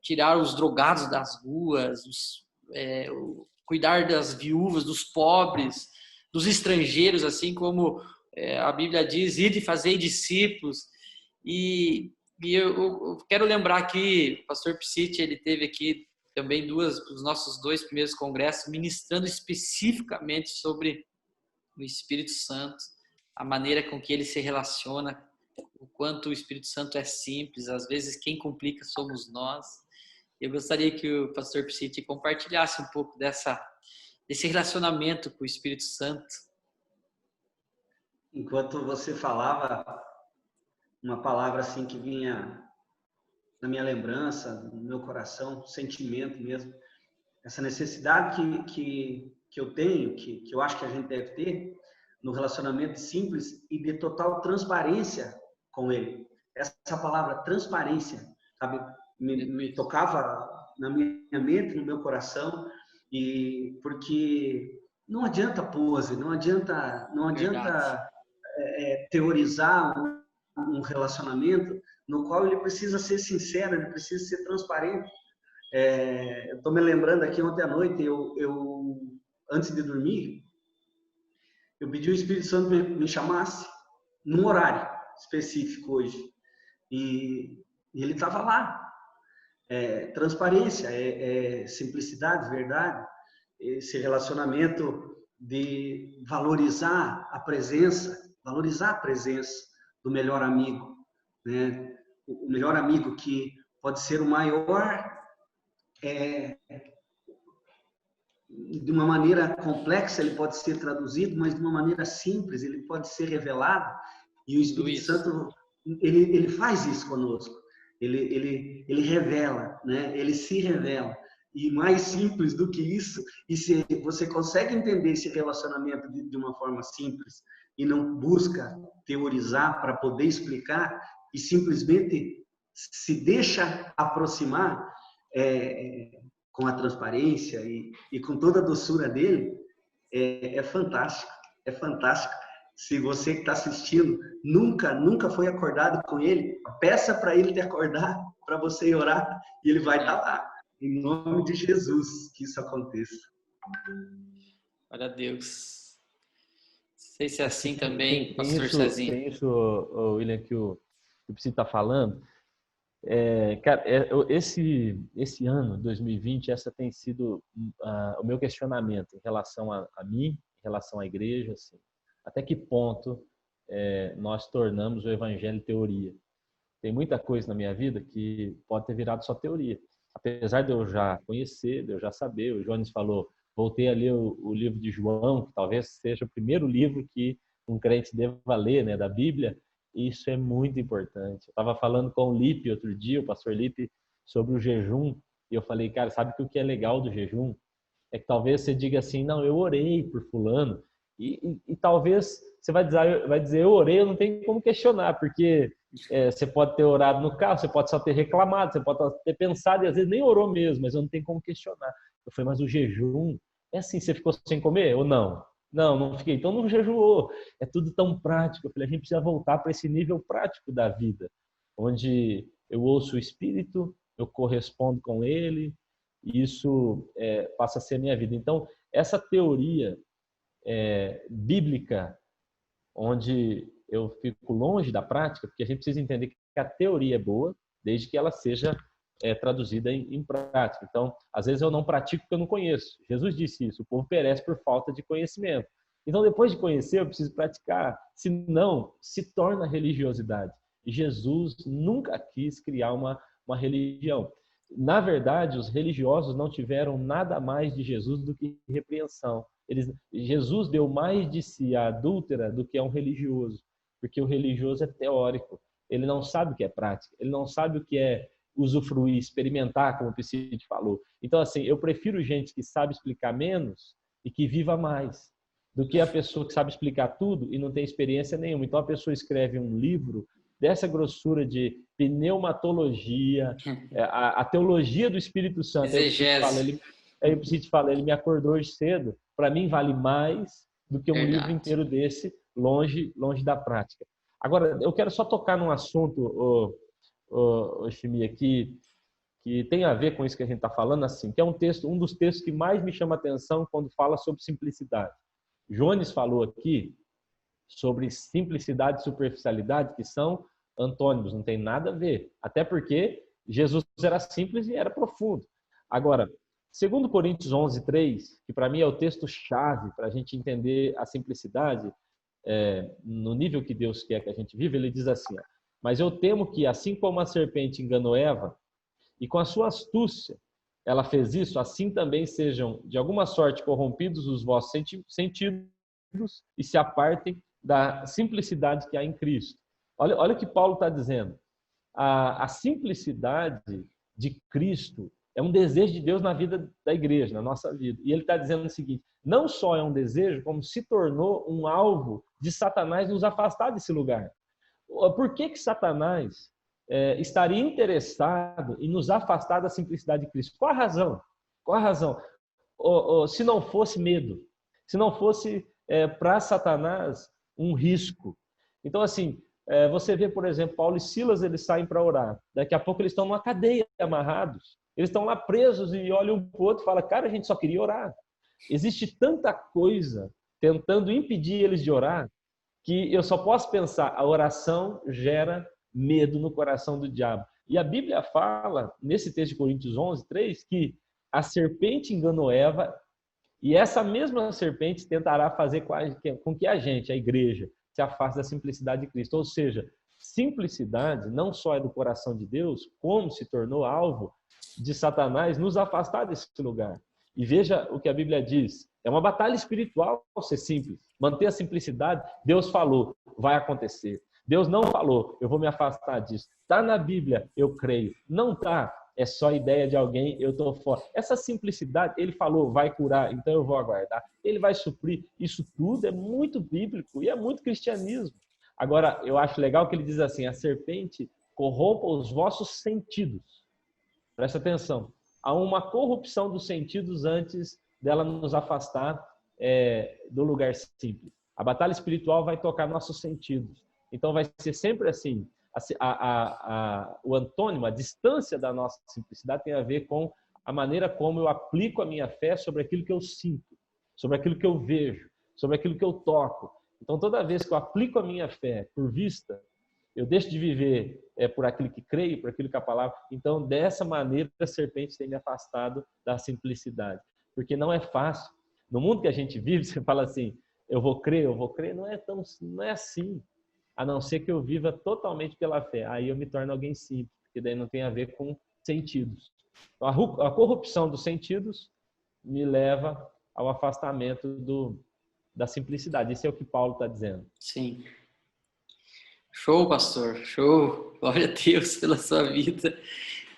S2: tirar os drogados das ruas, cuidar das viúvas, dos pobres, dos estrangeiros, assim como a Bíblia diz, ide e fazei discípulos. E eu quero lembrar que o pastor Psiti, ele teve aqui também dos nossos 2 primeiros congressos, ministrando especificamente sobre o Espírito Santo, a maneira com que ele se relaciona, o quanto o Espírito Santo é simples, às vezes quem complica somos nós. Eu gostaria que o pastor Psiti compartilhasse um pouco desse relacionamento com o Espírito Santo.
S6: Enquanto você falava, uma palavra assim que vinha na minha lembrança, no meu coração, sentimento mesmo, essa necessidade que eu tenho, que eu acho que a gente deve ter no relacionamento simples e de total transparência com ele. Essa palavra transparência, sabe, me tocava na minha mente, no meu coração, e porque não adianta pose, não adianta
S2: Verdade.
S6: teorizar um relacionamento no qual ele precisa ser sincero, ele precisa ser transparente. Eu estou me lembrando aqui, ontem à noite, eu antes de dormir, eu pedi o Espírito Santo me chamasse num horário específico hoje. E ele estava lá. Transparência, simplicidade, verdade, esse relacionamento de valorizar a presença do melhor amigo, né? O melhor amigo que pode ser o maior, de uma maneira complexa ele pode ser traduzido, mas de uma maneira simples ele pode ser revelado, e o Espírito
S2: Luiz,
S6: Santo ele faz isso conosco, ele revela, né? Ele se revela, e mais simples do que isso, e se você consegue entender esse relacionamento de uma forma simples, e não busca teorizar para poder explicar, e simplesmente se deixa aproximar, com a transparência e com toda a doçura dele, é fantástico, é fantástico. Se você que está assistindo nunca foi acordado com ele, peça para ele te acordar, para você orar, e ele vai estar lá. Em nome de Jesus, que isso aconteça.
S2: glória a Deus. Não sei se é assim também,
S7: Tem
S2: pastor Cezinho.
S7: Tem isso, William, que o Psy está falando. Cara, esse ano, 2020, essa tem sido o meu questionamento em relação a mim, em relação à igreja, assim, até que ponto nós tornamos o evangelho teoria. Tem muita coisa na minha vida que pode ter virado só teoria. Apesar de eu já conhecer, de eu já saber, o Jones falou, voltei a ler o livro de João, que talvez seja o primeiro livro que um crente deva ler, né, da Bíblia. Isso é muito importante. Eu estava falando com o Lipe outro dia, o pastor Lipe, sobre o jejum, e eu falei, cara, sabe que o que é legal do jejum? É que talvez você diga assim, não, eu orei por fulano, e talvez você vai dizer, eu orei, eu não tenho como questionar, porque você pode ter orado no carro, você pode só ter reclamado, você pode ter pensado, e às vezes nem orou mesmo, mas eu não tenho como questionar. Eu falei, mas o jejum, é assim, você ficou sem comer ou não? Não fiquei. Então não jejuou. É tudo tão prático. Eu falei, a gente precisa voltar para esse nível prático da vida, onde eu ouço o Espírito, eu correspondo com ele, e isso passa a ser a minha vida. Então, essa teoria bíblica, onde eu fico longe da prática, porque a gente precisa entender que a teoria é boa, desde que ela seja traduzida em prática. Então, às vezes eu não pratico porque eu não conheço. Jesus disse isso, o povo perece por falta de conhecimento. Então, depois de conhecer, eu preciso praticar, senão se torna religiosidade. E Jesus nunca quis criar uma religião. Na verdade, os religiosos não tiveram nada mais de Jesus do que repreensão. Jesus deu mais de si à adúltera do que a um religioso, porque o religioso é teórico. Ele não sabe o que é prática, ele não sabe o que é usufruir, experimentar, como o Piscite falou. Então, assim, eu prefiro gente que sabe explicar menos e que viva mais, do que a pessoa que sabe explicar tudo e não tem experiência nenhuma. Então, a pessoa escreve um livro dessa grossura de pneumatologia, a teologia do Espírito Santo. Aí o Piscite fala, ele me acordou hoje cedo. Para mim, vale mais do que um livro inteiro desse, longe da prática. Agora, eu quero só tocar num assunto, Chimia, que tem a ver com isso que a gente está falando, assim, que é um dos textos que mais me chama a atenção quando fala sobre simplicidade. Jones falou aqui sobre simplicidade e superficialidade, que são antônimos, não tem nada a ver. Até porque Jesus era simples e era profundo. Agora, 2 Coríntios 11:3, que para mim é o texto-chave para a gente entender a simplicidade no nível que Deus quer que a gente viva, ele diz assim, mas eu temo que, assim como a serpente enganou Eva, e com a sua astúcia ela fez isso, assim também sejam, de alguma sorte, corrompidos os vossos sentidos e se apartem da simplicidade que há em Cristo. Olha o que Paulo está dizendo. A simplicidade de Cristo é um desejo de Deus na vida da igreja, na nossa vida. E ele está dizendo o seguinte, não só é um desejo, como se tornou um alvo de Satanás nos afastar desse lugar. Por que Satanás estaria interessado em nos afastar da simplicidade de Cristo? Qual a razão? Se não fosse medo. se não fosse para Satanás um risco. Então, assim, você vê, por exemplo, Paulo e Silas, eles saem para orar. Daqui a pouco eles estão numa cadeia, amarrados. Eles estão lá presos e olham um para o outro e falam, cara, a gente só queria orar. Existe tanta coisa tentando impedir eles de orar, que eu só posso pensar, a oração gera medo no coração do diabo. E a Bíblia fala, nesse texto de Coríntios 11:3, que a serpente enganou Eva e essa mesma serpente tentará fazer com que a gente, a igreja, se afaste da simplicidade de Cristo. Ou seja, simplicidade não só é do coração de Deus, como se tornou alvo de Satanás nos afastar desse lugar. E veja o que a Bíblia diz. É uma batalha espiritual ser simples. Manter a simplicidade. Deus falou, vai acontecer. Deus não falou, eu vou me afastar disso. Está na Bíblia, eu creio. Não está, é só ideia de alguém, eu estou fora. Essa simplicidade, ele falou, vai curar, então eu vou aguardar. Ele vai suprir. Isso tudo é muito bíblico e é muito cristianismo. Agora, eu acho legal que ele diz assim, a serpente corrompa os vossos sentidos. Presta atenção. Há uma corrupção dos sentidos antes dela nos afastar do lugar simples. A batalha espiritual vai tocar nossos sentidos. Então vai ser sempre assim. O antônimo, a distância da nossa simplicidade tem a ver com a maneira como eu aplico a minha fé sobre aquilo que eu sinto, sobre aquilo que eu vejo, sobre aquilo que eu toco. Então toda vez que eu aplico a minha fé por vista, eu deixo de viver por aquilo que creio, por aquilo que a palavra... Então, dessa maneira, a serpente tem me afastado da simplicidade. Porque não é fácil. No mundo que a gente vive, você fala assim, eu vou crer, não é assim. A não ser que eu viva totalmente pela fé. Aí eu me torno alguém simples, porque daí não tem a ver com sentidos. Então, a corrupção dos sentidos me leva ao afastamento da simplicidade. Isso é o que Paulo está dizendo.
S2: Sim. Show, pastor, show. Glória a Deus pela sua vida.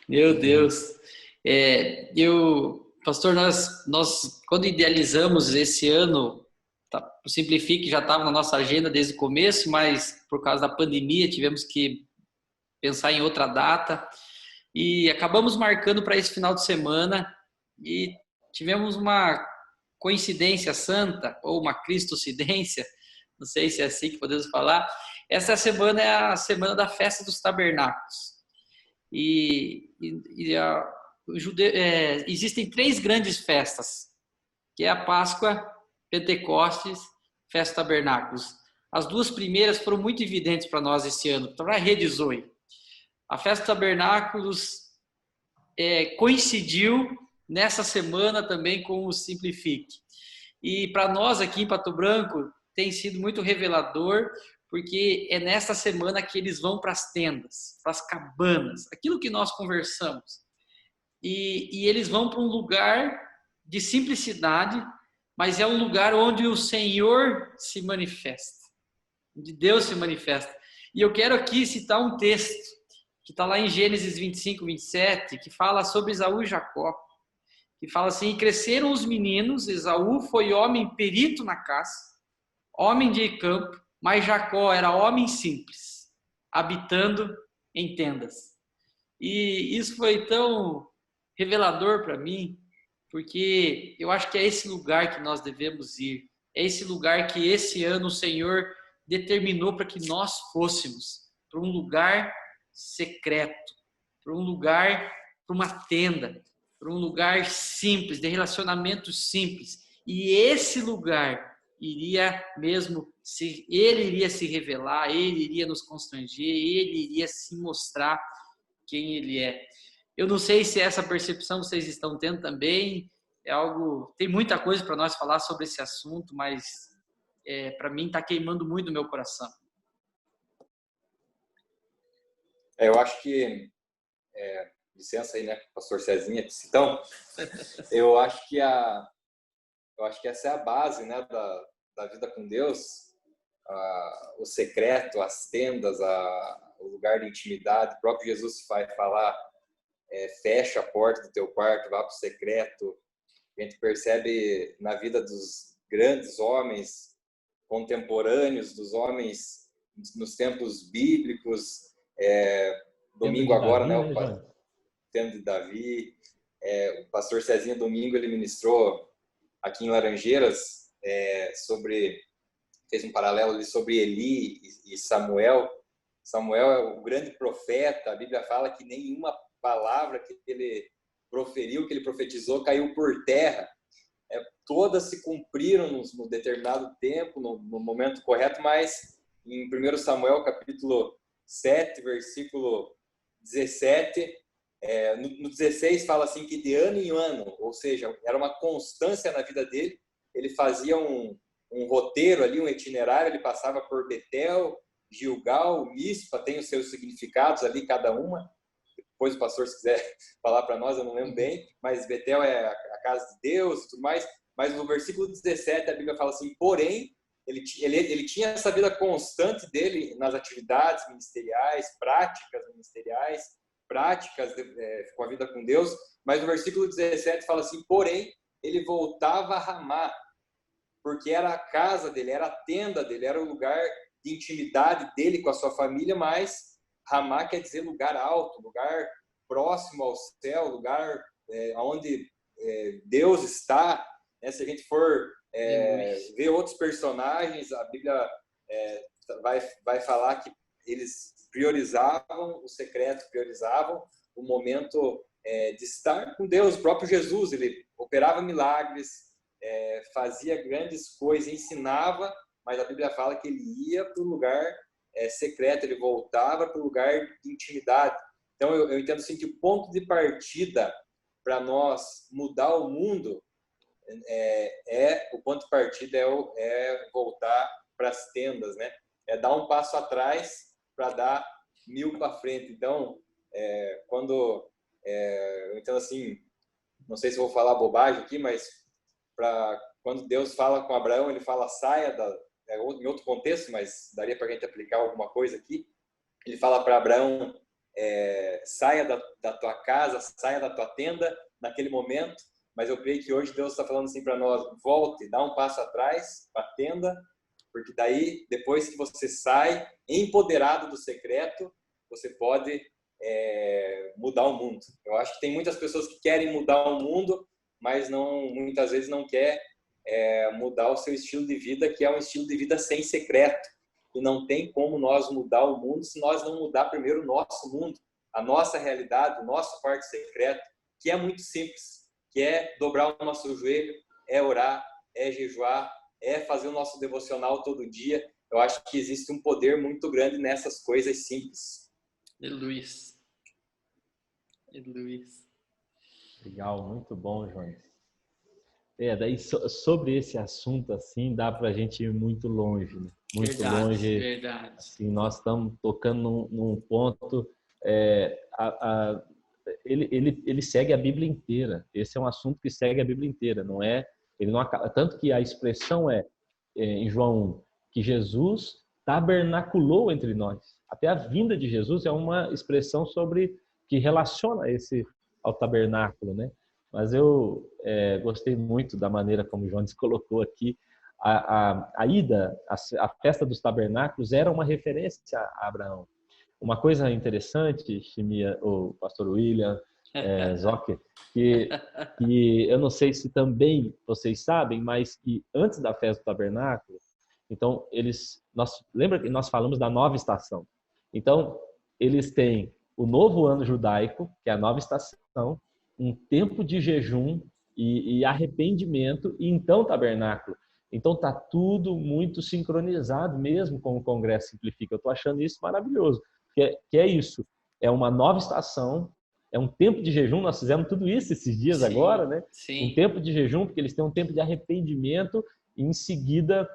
S2: Meu Deus. Pastor, nós quando idealizamos esse ano, o Simplifique já estava na nossa agenda desde o começo, mas por causa da pandemia tivemos que pensar em outra data e acabamos marcando para esse final de semana e tivemos uma coincidência santa ou uma cristocidência, não sei se é assim que podemos falar. Essa semana é a semana da festa dos tabernáculos. Existem 3 grandes festas, que é a Páscoa, Pentecostes, Festa dos Tabernáculos. As 2 primeiras foram muito evidentes para nós esse ano, para a Rede Zoe. A Festa dos Tabernáculos coincidiu nessa semana também com o Simplifique. E para nós aqui em Pato Branco tem sido muito revelador, porque é nesta semana que eles vão para as tendas, para as cabanas, aquilo que nós conversamos. E eles vão para um lugar de simplicidade, mas é um lugar onde o Senhor se manifesta, onde Deus se manifesta. E eu quero aqui citar um texto, que está lá em Gênesis 25, 27, que fala sobre Esaú e Jacó, que fala assim, cresceram os meninos, Esaú foi homem perito na caça, homem de campo, mas Jacó era homem simples, habitando em tendas. E isso foi tão revelador para mim, porque eu acho que é esse lugar que nós devemos ir. É esse lugar que esse ano o Senhor determinou para que nós fôssemos, para um lugar secreto, para um lugar, para uma tenda, para um lugar simples, de relacionamentos simples. E esse lugar iria mesmo, ele iria se revelar, ele iria nos constranger, ele iria se mostrar quem ele é. Eu não sei se essa percepção vocês estão tendo também, tem muita coisa para nós falar sobre esse assunto, mas para mim está queimando muito o meu coração.
S5: Eu acho que, licença aí, né, pastor Cezinha, então, eu acho que essa é a base, né, da vida com Deus, o secreto, as tendas, o lugar de intimidade. O próprio Jesus vai falar, fecha a porta do teu quarto, vá para o secreto. A gente percebe na vida dos grandes homens contemporâneos, dos homens nos tempos bíblicos, domingo agora, né, o tempo de Davi, o pastor Cezinha domingo ele ministrou aqui em Laranjeiras fez um paralelo ali sobre Eli e Samuel. Samuel é o grande profeta. A Bíblia fala que nenhuma palavra que ele proferiu, que ele profetizou, caiu por terra. Todas se cumpriram no determinado tempo, no momento correto, mas em 1 Samuel, capítulo 7, versículo 17, no 16 fala assim que de ano em ano, ou seja, era uma constância na vida dele. Ele fazia um roteiro ali, um itinerário, ele passava por Betel, Gilgal, Mispa, tem os seus significados ali, cada uma. Depois o pastor, se quiser falar para nós, eu não lembro bem, mas Betel é a casa de Deus e tudo mais. Mas no versículo 17 a Bíblia fala assim, porém, ele tinha essa vida constante dele nas atividades ministeriais, práticas com a vida com Deus, mas no versículo 17 fala assim, porém, ele voltava a Ramá, porque era a casa dele, era a tenda dele, era o lugar de intimidade dele com a sua família, mas Ramá quer dizer lugar alto, lugar próximo ao céu, lugar onde Deus está. Se a gente for ver outros personagens, a Bíblia vai falar que eles priorizavam o secreto, priorizavam o momento de estar com Deus. O próprio Jesus, ele operava milagres, fazia grandes coisas, ensinava, mas a Bíblia fala que ele ia para o lugar secreto, ele voltava para o lugar de intimidade. Então eu entendo assim que o ponto de partida para nós mudar o mundo o ponto de partida é voltar para as tendas, né? É dar um passo atrás para dar 1000 para frente. Então, eu entendo assim, não sei se vou falar bobagem aqui, mas quando Deus fala com Abraão, ele fala saia em outro contexto, mas daria para a gente aplicar alguma coisa aqui. Ele fala para Abraão, saia da tua casa, saia da tua tenda naquele momento. Mas eu creio que hoje Deus está falando assim para nós, volte, dá um passo atrás para a tenda, porque daí, depois que você sai empoderado do secreto, você pode mudar o mundo. Eu acho que tem muitas pessoas que querem mudar o mundo, mas muitas vezes não quer mudar o seu estilo de vida, que é um estilo de vida sem secreto. E não tem como nós mudar o mundo se nós não mudar primeiro o nosso mundo, a nossa realidade, o nosso quarto secreto, que é muito simples. Que é dobrar o nosso joelho, é orar, é jejuar, é fazer o nosso devocional todo dia. Eu acho que existe um poder muito grande nessas coisas simples.
S2: Luiz.
S7: Legal, muito bom, Jones. Daí sobre esse assunto, assim, dá para a gente ir muito longe, né? Muito longe.
S2: Verdade.
S7: Assim, nós estamos tocando num ponto... Ele segue a Bíblia inteira. Esse é um assunto que segue a Bíblia inteira, não é? Ele não acaba, tanto que a expressão em João 1, que Jesus tabernaculou entre nós. Até a vinda de Jesus é uma expressão que relaciona ao tabernáculo, né? Mas eu gostei muito da maneira como o Jones colocou aqui. A festa dos tabernáculos era uma referência a Abraão. Uma coisa interessante, Chimia, o pastor William, Zocker, que eu não sei se também vocês sabem, mas que antes da festa do tabernáculo, então lembra que nós falamos da nova estação? Então, eles têm o novo ano judaico, que é a nova estação, um tempo de jejum e arrependimento, e então tabernáculo. Então tá tudo muito sincronizado mesmo com o Congresso Simplifica. Eu estou achando isso maravilhoso. Que é isso, é uma nova estação, é um tempo de jejum, nós fizemos tudo isso esses dias agora, né?
S2: Sim.
S7: Um tempo de jejum, porque eles têm um tempo de arrependimento e em seguida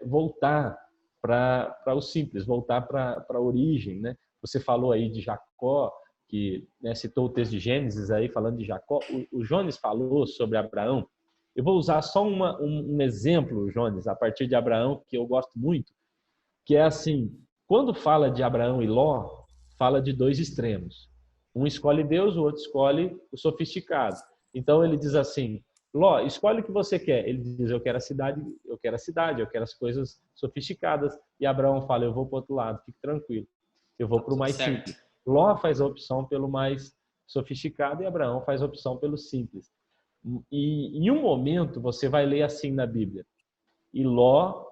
S7: voltar para o simples, voltar para a origem, né? Você falou aí de Jacó, que citou o texto de Gênesis aí, falando de Jacó. O Jones falou sobre Abraão. Eu vou usar só um exemplo, Jones, a partir de Abraão, que eu gosto muito, que é assim... Quando fala de Abraão e Ló, fala de dois extremos. Um escolhe Deus, o outro escolhe o sofisticado. Então ele diz assim, Ló, escolhe o que você quer. Ele diz, eu quero a cidade, eu quero as coisas sofisticadas. E Abraão fala, eu vou para o outro lado, fique tranquilo. Eu vou para o mais simples. Ló faz a opção pelo mais sofisticado e Abraão faz a opção pelo simples. E em um momento você vai ler assim na Bíblia: e Ló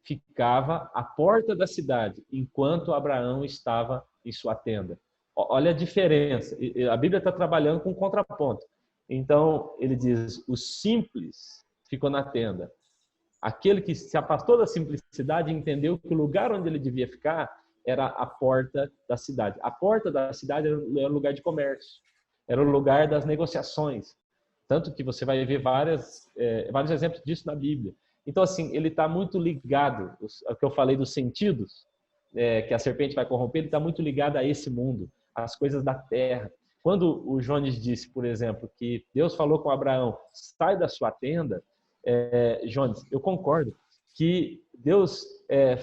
S7: ficava à porta da cidade, enquanto Abraão estava em sua tenda. Olha a diferença. A Bíblia está trabalhando com contraponto. Então, ele diz: o simples ficou na tenda. Aquele que se afastou da simplicidade entendeu que o lugar onde ele devia ficar era a porta da cidade. A porta da cidade era o lugar de comércio, era o lugar das negociações. Tanto que você vai ver vários exemplos disso na Bíblia. Então, assim, ele está muito ligado, o que eu falei dos sentidos, que a serpente vai corromper, ele está muito ligado a esse mundo, às coisas da terra. Quando o Jones disse, por exemplo, que Deus falou com Abraão: sai da sua tenda, Jones, eu concordo que Deus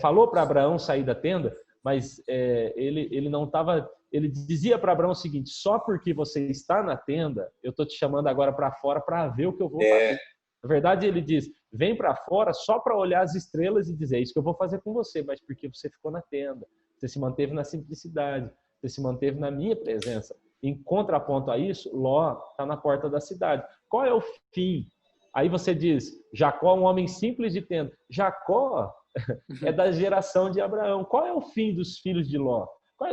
S7: falou para Abraão sair da tenda, mas ele não estava... Ele dizia para Abraão o seguinte: só porque você está na tenda, eu estou te chamando agora para fora para ver o que eu vou fazer. Na verdade, ele diz: vem para fora só para olhar as estrelas e dizer: é isso que eu vou fazer com você, mas porque você ficou na tenda, você se manteve na simplicidade, você se manteve na minha presença. Em contraponto a isso, Ló está na porta da cidade. Qual é o fim? Aí você diz: Jacó, um homem simples de tenda. Jacó é da geração de Abraão. Qual é o fim dos filhos de Ló?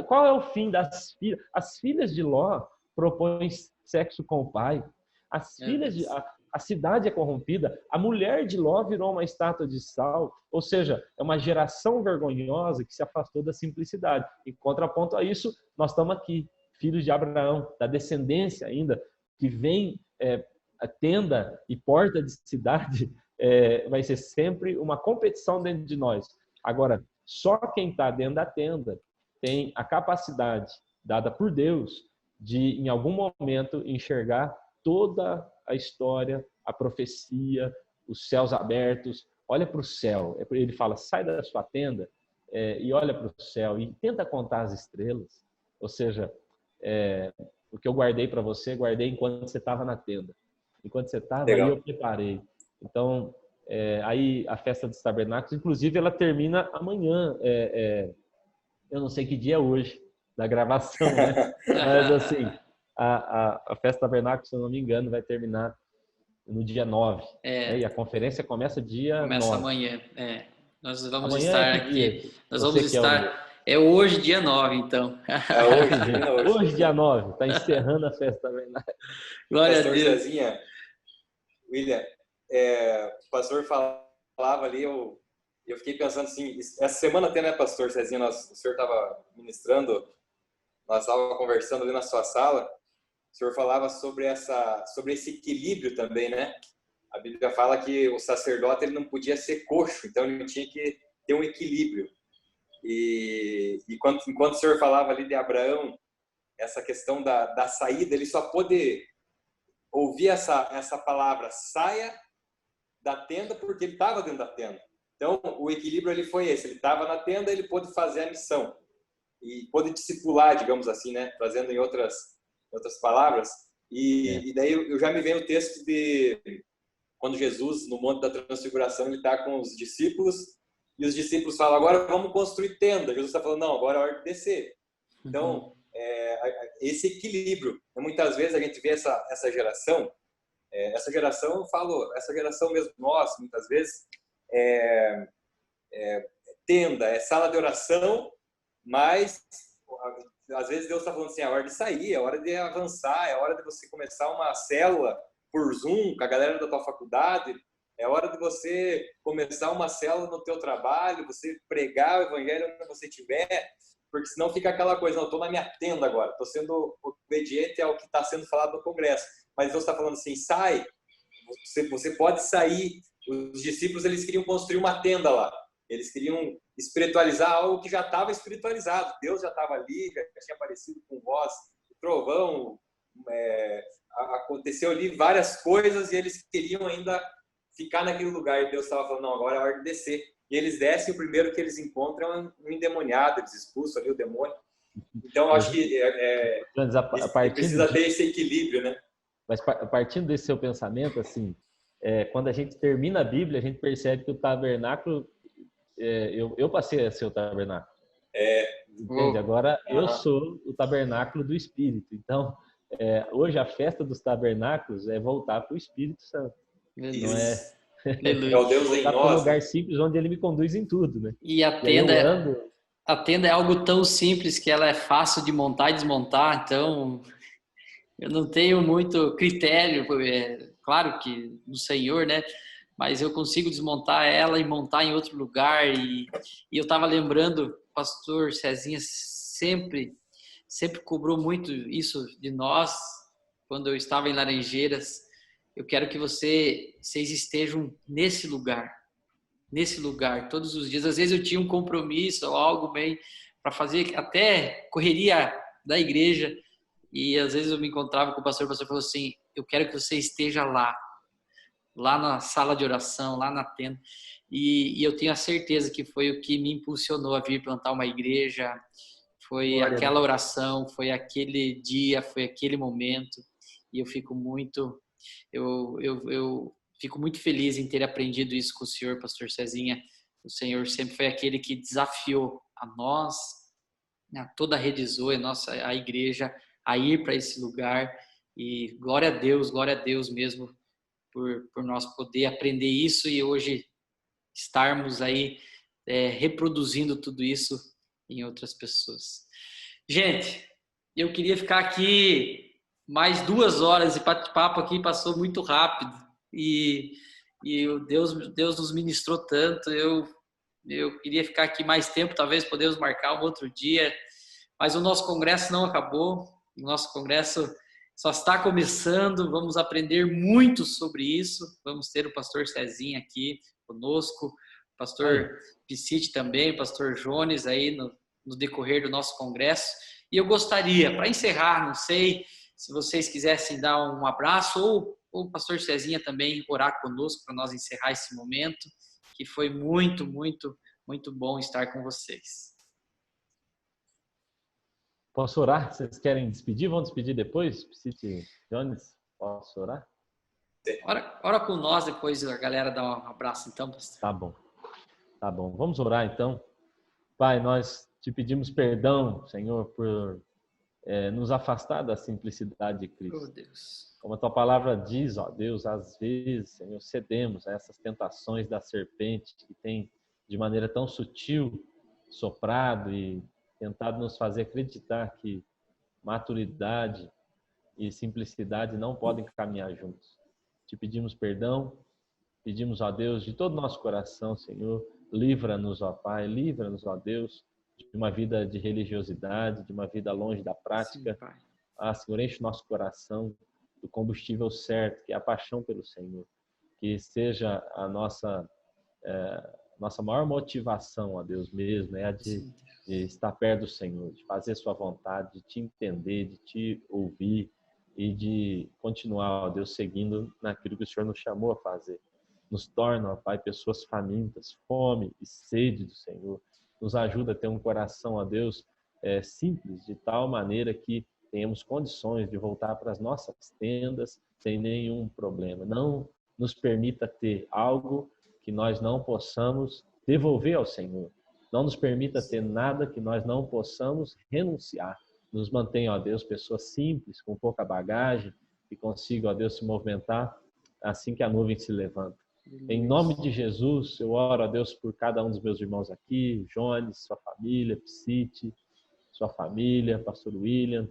S7: Qual é o fim das filhas? As filhas de Ló propõem sexo com o pai. As filhas de... A cidade é corrompida. A mulher de Ló virou uma estátua de sal. Ou seja, é uma geração vergonhosa que se afastou da simplicidade. Em contraponto a isso, nós estamos aqui, filhos de Abraão, da descendência ainda, que vem a tenda e porta de cidade, vai ser sempre uma competição dentro de nós. Agora, só quem está dentro da tenda tem a capacidade dada por Deus de, em algum momento, enxergar toda a história, a profecia, os céus abertos. Olha para o céu. Ele fala: sai da sua tenda e olha para o céu e tenta contar as estrelas. Ou seja, o que eu guardei para você, guardei enquanto você estava na tenda. Enquanto você estava aí, eu preparei. Então, aí a festa dos tabernáculos, inclusive, ela termina amanhã. Eu não sei que dia é hoje, da gravação, né? Mas, assim, a festa do tabernáculo, se eu não me engano, vai terminar no dia 9. E a conferência começa dia 9.
S2: Começa amanhã. Nós vamos
S7: amanhã
S2: estar aqui. Nós vamos estar... É hoje, dia 9, então.
S7: Hoje, dia 9. Está encerrando a festa do tabernáculo.
S2: Glória a Deus.
S5: Cezinha, William, o pastor falava ali, eu fiquei pensando assim, essa semana até, né, pastor Cezinha, o senhor estava ministrando, nós estávamos conversando ali na sua sala, o senhor falava sobre esse equilíbrio também, né? A Bíblia fala que o sacerdote ele não podia ser coxo, então ele tinha que ter um equilíbrio. E enquanto o senhor falava ali de Abraão, essa questão da saída, ele só pôde ouvir essa palavra: saia da tenda, porque ele estava dentro da tenda. Então, o equilíbrio ele foi esse: ele estava na tenda, ele pôde fazer a missão e pôde discipular, digamos assim, né? Trazendo em outras palavras. E daí eu já me veio o texto de quando Jesus, no Monte da Transfiguração, ele está com os discípulos e os discípulos falam: agora vamos construir tenda. Jesus está falando: não, agora é hora de descer. Então, esse equilíbrio. Muitas vezes a gente vê essa geração, eu falo, essa geração mesmo, nós, muitas vezes, tenda, sala de oração, mas às vezes Deus está falando assim: é hora de sair, é hora de avançar, é hora de você começar uma célula por Zoom com a galera da tua faculdade, é hora de você começar uma célula no teu trabalho, você pregar o evangelho onde você estiver, porque senão fica aquela coisa: não, eu estou na minha tenda agora, estou sendo obediente ao que está sendo falado no congresso, mas Deus está falando assim: sai, você pode sair. Os discípulos, eles queriam construir uma tenda lá, eles queriam espiritualizar algo que já estava espiritualizado. Deus já estava ali, já tinha aparecido com voz, trovão, aconteceu ali várias coisas e eles queriam ainda ficar naquele lugar. E Deus estava falando: não, agora é hora de descer. E eles descem, o primeiro que eles encontram é um endemoniado, eles expulsam ali o demônio. Então, acho que precisa ter esse equilíbrio, né?
S7: Mas partindo desse seu pensamento, assim, quando a gente termina a Bíblia, a gente percebe que o tabernáculo, eu passei a ser o tabernáculo. Entende? Agora eu sou o tabernáculo do Espírito. Então, hoje a festa dos tabernáculos é voltar para o Espírito Santo. Não é?
S5: É o Deus em
S7: Voltar para um
S5: nós.
S7: lugar simples onde ele me conduz em tudo, né?
S2: E a
S7: E aí eu
S2: tenda,
S7: ando,
S2: a tenda é algo tão simples que ela é fácil de montar e desmontar, então eu não tenho muito critério, claro que no Senhor, né? Mas eu consigo desmontar ela e montar em outro lugar. E eu estava lembrando, o pastor Cezinha sempre cobrou muito isso de nós, quando eu estava em Laranjeiras. Eu quero que vocês estejam nesse lugar, todos os dias. Às vezes eu tinha um compromisso ou algo bem para fazer, até correria da igreja, e às vezes eu me encontrava com o pastor falou assim, eu quero que você esteja lá na sala de oração, lá na tenda, e eu tenho a certeza que foi o que me impulsionou a vir plantar uma igreja, foi aquela oração, foi aquele dia, foi aquele momento, e eu fico muito feliz em ter aprendido isso com o senhor, pastor Cezinha. O Senhor sempre foi aquele que desafiou a nós, a toda a Rede Zoe, a igreja, a ir para esse lugar, e glória a Deus mesmo por nós poder aprender isso e hoje estarmos aí reproduzindo tudo isso em outras pessoas. Gente, eu queria ficar aqui mais 2 horas, e bate-papo aqui passou muito rápido e o Deus nos ministrou tanto. Eu queria ficar aqui mais tempo, talvez podemos marcar um outro dia, mas o nosso congresso não acabou, o nosso congresso só está começando, vamos aprender muito sobre isso, vamos ter o pastor Cezinha aqui conosco, o pastor Piscite também, o pastor Jones aí no decorrer do nosso congresso. E eu gostaria, para encerrar, não sei se vocês quisessem dar um abraço ou o pastor Cezinha também orar conosco para nós encerrar esse momento, que foi muito, muito, muito bom estar com vocês.
S7: posso orar? Vocês querem despedir? Vão despedir depois? Piscite, Jones, posso orar?
S2: Ora com nós, depois a galera dá um abraço então, pastor.
S7: Tá bom. Vamos orar então. Pai, nós te pedimos perdão, Senhor, por nos afastar da simplicidade de Cristo.
S2: Oh, Deus.
S7: Como a tua palavra diz, ó Deus, às vezes, Senhor, cedemos a essas tentações da serpente que tem de maneira tão sutil soprado e tentado nos fazer acreditar que maturidade e simplicidade não podem caminhar juntos. Te pedimos perdão, pedimos a Deus de todo o nosso coração, Senhor, livra-nos, ó Pai, livra-nos, ó Deus, de uma vida de religiosidade, de uma vida longe da prática.
S2: Sim, Pai.
S7: Senhor, enche o nosso coração do combustível certo, que é a paixão pelo Senhor. Que seja a nossa maior motivação, ó Deus mesmo, é a de estar perto do Senhor, de fazer sua vontade, de te entender, de te ouvir e de continuar, ó Deus, seguindo naquilo que o Senhor nos chamou a fazer. Nos torna, ó Pai, pessoas famintas, fome e sede do Senhor. Nos ajuda a ter um coração, ó Deus, simples, de tal maneira que tenhamos condições de voltar para as nossas tendas sem nenhum problema. Não nos permita ter algo que nós não possamos devolver ao Senhor. Não nos permita ter nada que nós não possamos renunciar. Nos mantenha, ó Deus, pessoas simples, com pouca bagagem, que consigam, ó Deus, se movimentar assim que a nuvem se levanta. Em nome de Jesus, eu oro a Deus por cada um dos meus irmãos aqui, Jones, sua família, Piscite, sua família, pastor William,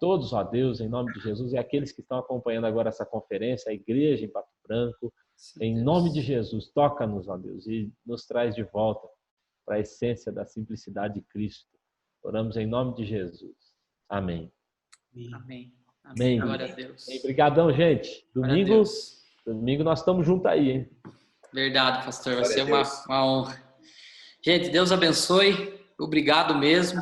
S7: todos, ó Deus, em nome de Jesus, e aqueles que estão acompanhando agora essa conferência, a igreja em Pato Branco, em nome de Jesus, toca-nos, ó Deus, e nos traz de volta para a essência da simplicidade de Cristo. Oramos em nome de Jesus. Amém.
S2: Amém.
S7: Amém.
S2: Glória a Deus.
S7: Obrigadão, gente. Domingo nós estamos juntos aí, hein?
S2: Verdade, pastor. Vai ser uma honra. Gente, Deus abençoe. Obrigado mesmo.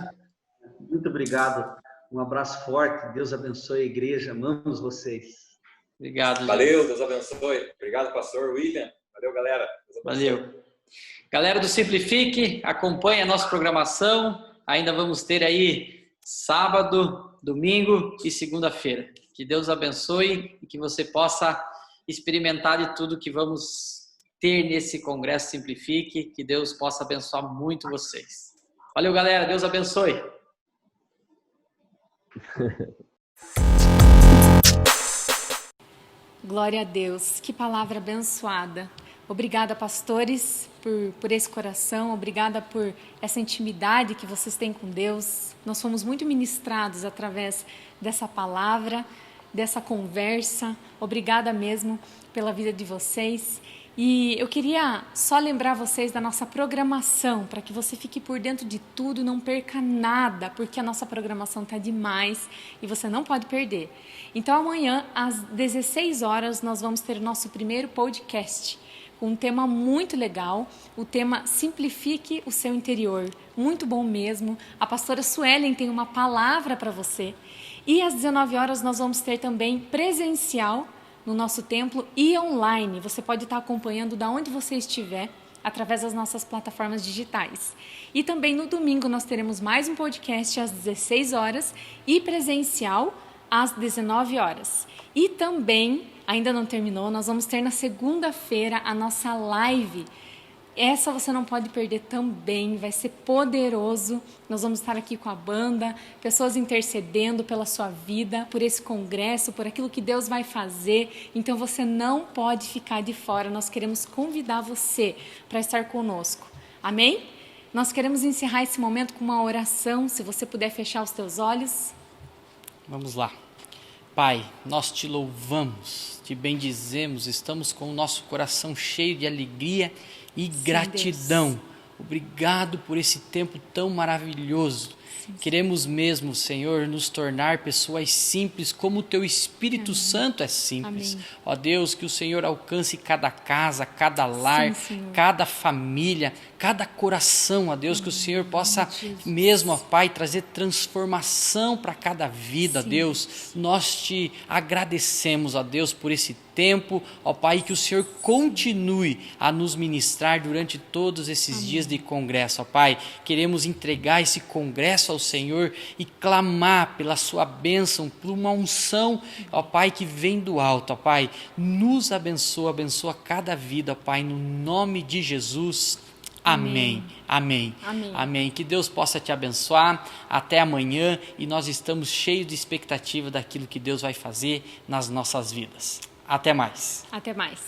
S6: Muito obrigado. Um abraço forte. Deus abençoe a igreja. Amamos vocês.
S2: Obrigado, gente.
S5: Valeu, Deus abençoe. Obrigado, pastor William. Valeu, galera.
S2: Valeu. Galera do Simplifique, acompanhe a nossa programação. Ainda vamos ter aí sábado, domingo e segunda-feira. Que Deus abençoe e que você possa experimentar de tudo que vamos ter nesse Congresso Simplifique. Que Deus possa abençoar muito vocês. Valeu, galera. Deus abençoe.
S3: Glória a Deus, que palavra abençoada. Obrigada, pastores, por esse coração, obrigada por essa intimidade que vocês têm com Deus. Nós fomos muito ministrados através dessa palavra, dessa conversa. Obrigada mesmo pela vida de vocês. E eu queria só lembrar vocês da nossa programação, para que você fique por dentro de tudo, não perca nada, porque a nossa programação está demais e você não pode perder. Então amanhã, às 16 horas, nós vamos ter o nosso primeiro podcast, com um tema muito legal, o tema Simplifique o Seu Interior. Muito bom mesmo. A pastora Suelen tem uma palavra para você. E às 19 horas nós vamos ter também presencial no nosso templo e online. Você pode estar acompanhando da onde você estiver, através das nossas plataformas digitais. E também no domingo nós teremos mais um podcast às 16 horas e presencial às 19 horas. E também, ainda não terminou, nós vamos ter na segunda-feira a nossa live. Essa você não pode perder também, vai ser poderoso. Nós vamos estar aqui com a banda, pessoas intercedendo pela sua vida, por esse congresso, por aquilo que Deus vai fazer. Então você não pode ficar de fora, nós queremos convidar você para estar conosco. Amém? Nós queremos encerrar esse momento com uma oração, se você puder fechar os teus olhos.
S2: Vamos lá. Pai, nós te louvamos, te bendizemos, estamos com o nosso coração cheio de alegria e gratidão.
S3: Deus.
S2: Obrigado por esse tempo tão maravilhoso. Queremos mesmo, Senhor, nos tornar pessoas simples, como o Teu Espírito Santo é simples. Ó Deus, que o Senhor alcance cada casa, cada lar, cada família, cada coração, ó Deus, que o Senhor possa mesmo, ó Pai, trazer transformação para cada vida, ó Deus. Nós te agradecemos, ó Deus, por esse tempo, ó Pai, que o Senhor continue a nos ministrar durante todos esses dias de congresso, ó Pai. Queremos entregar esse congresso ao Senhor e clamar pela sua bênção, por uma unção, ó Pai, que vem do alto, ó Pai. Nos abençoa, abençoa cada vida, ó Pai, no nome de Jesus. Amém. Amém. Amém. Amém. Que Deus possa te abençoar. Até amanhã, e nós estamos cheios de expectativa daquilo que Deus vai fazer nas nossas vidas. Até mais.
S3: Até mais.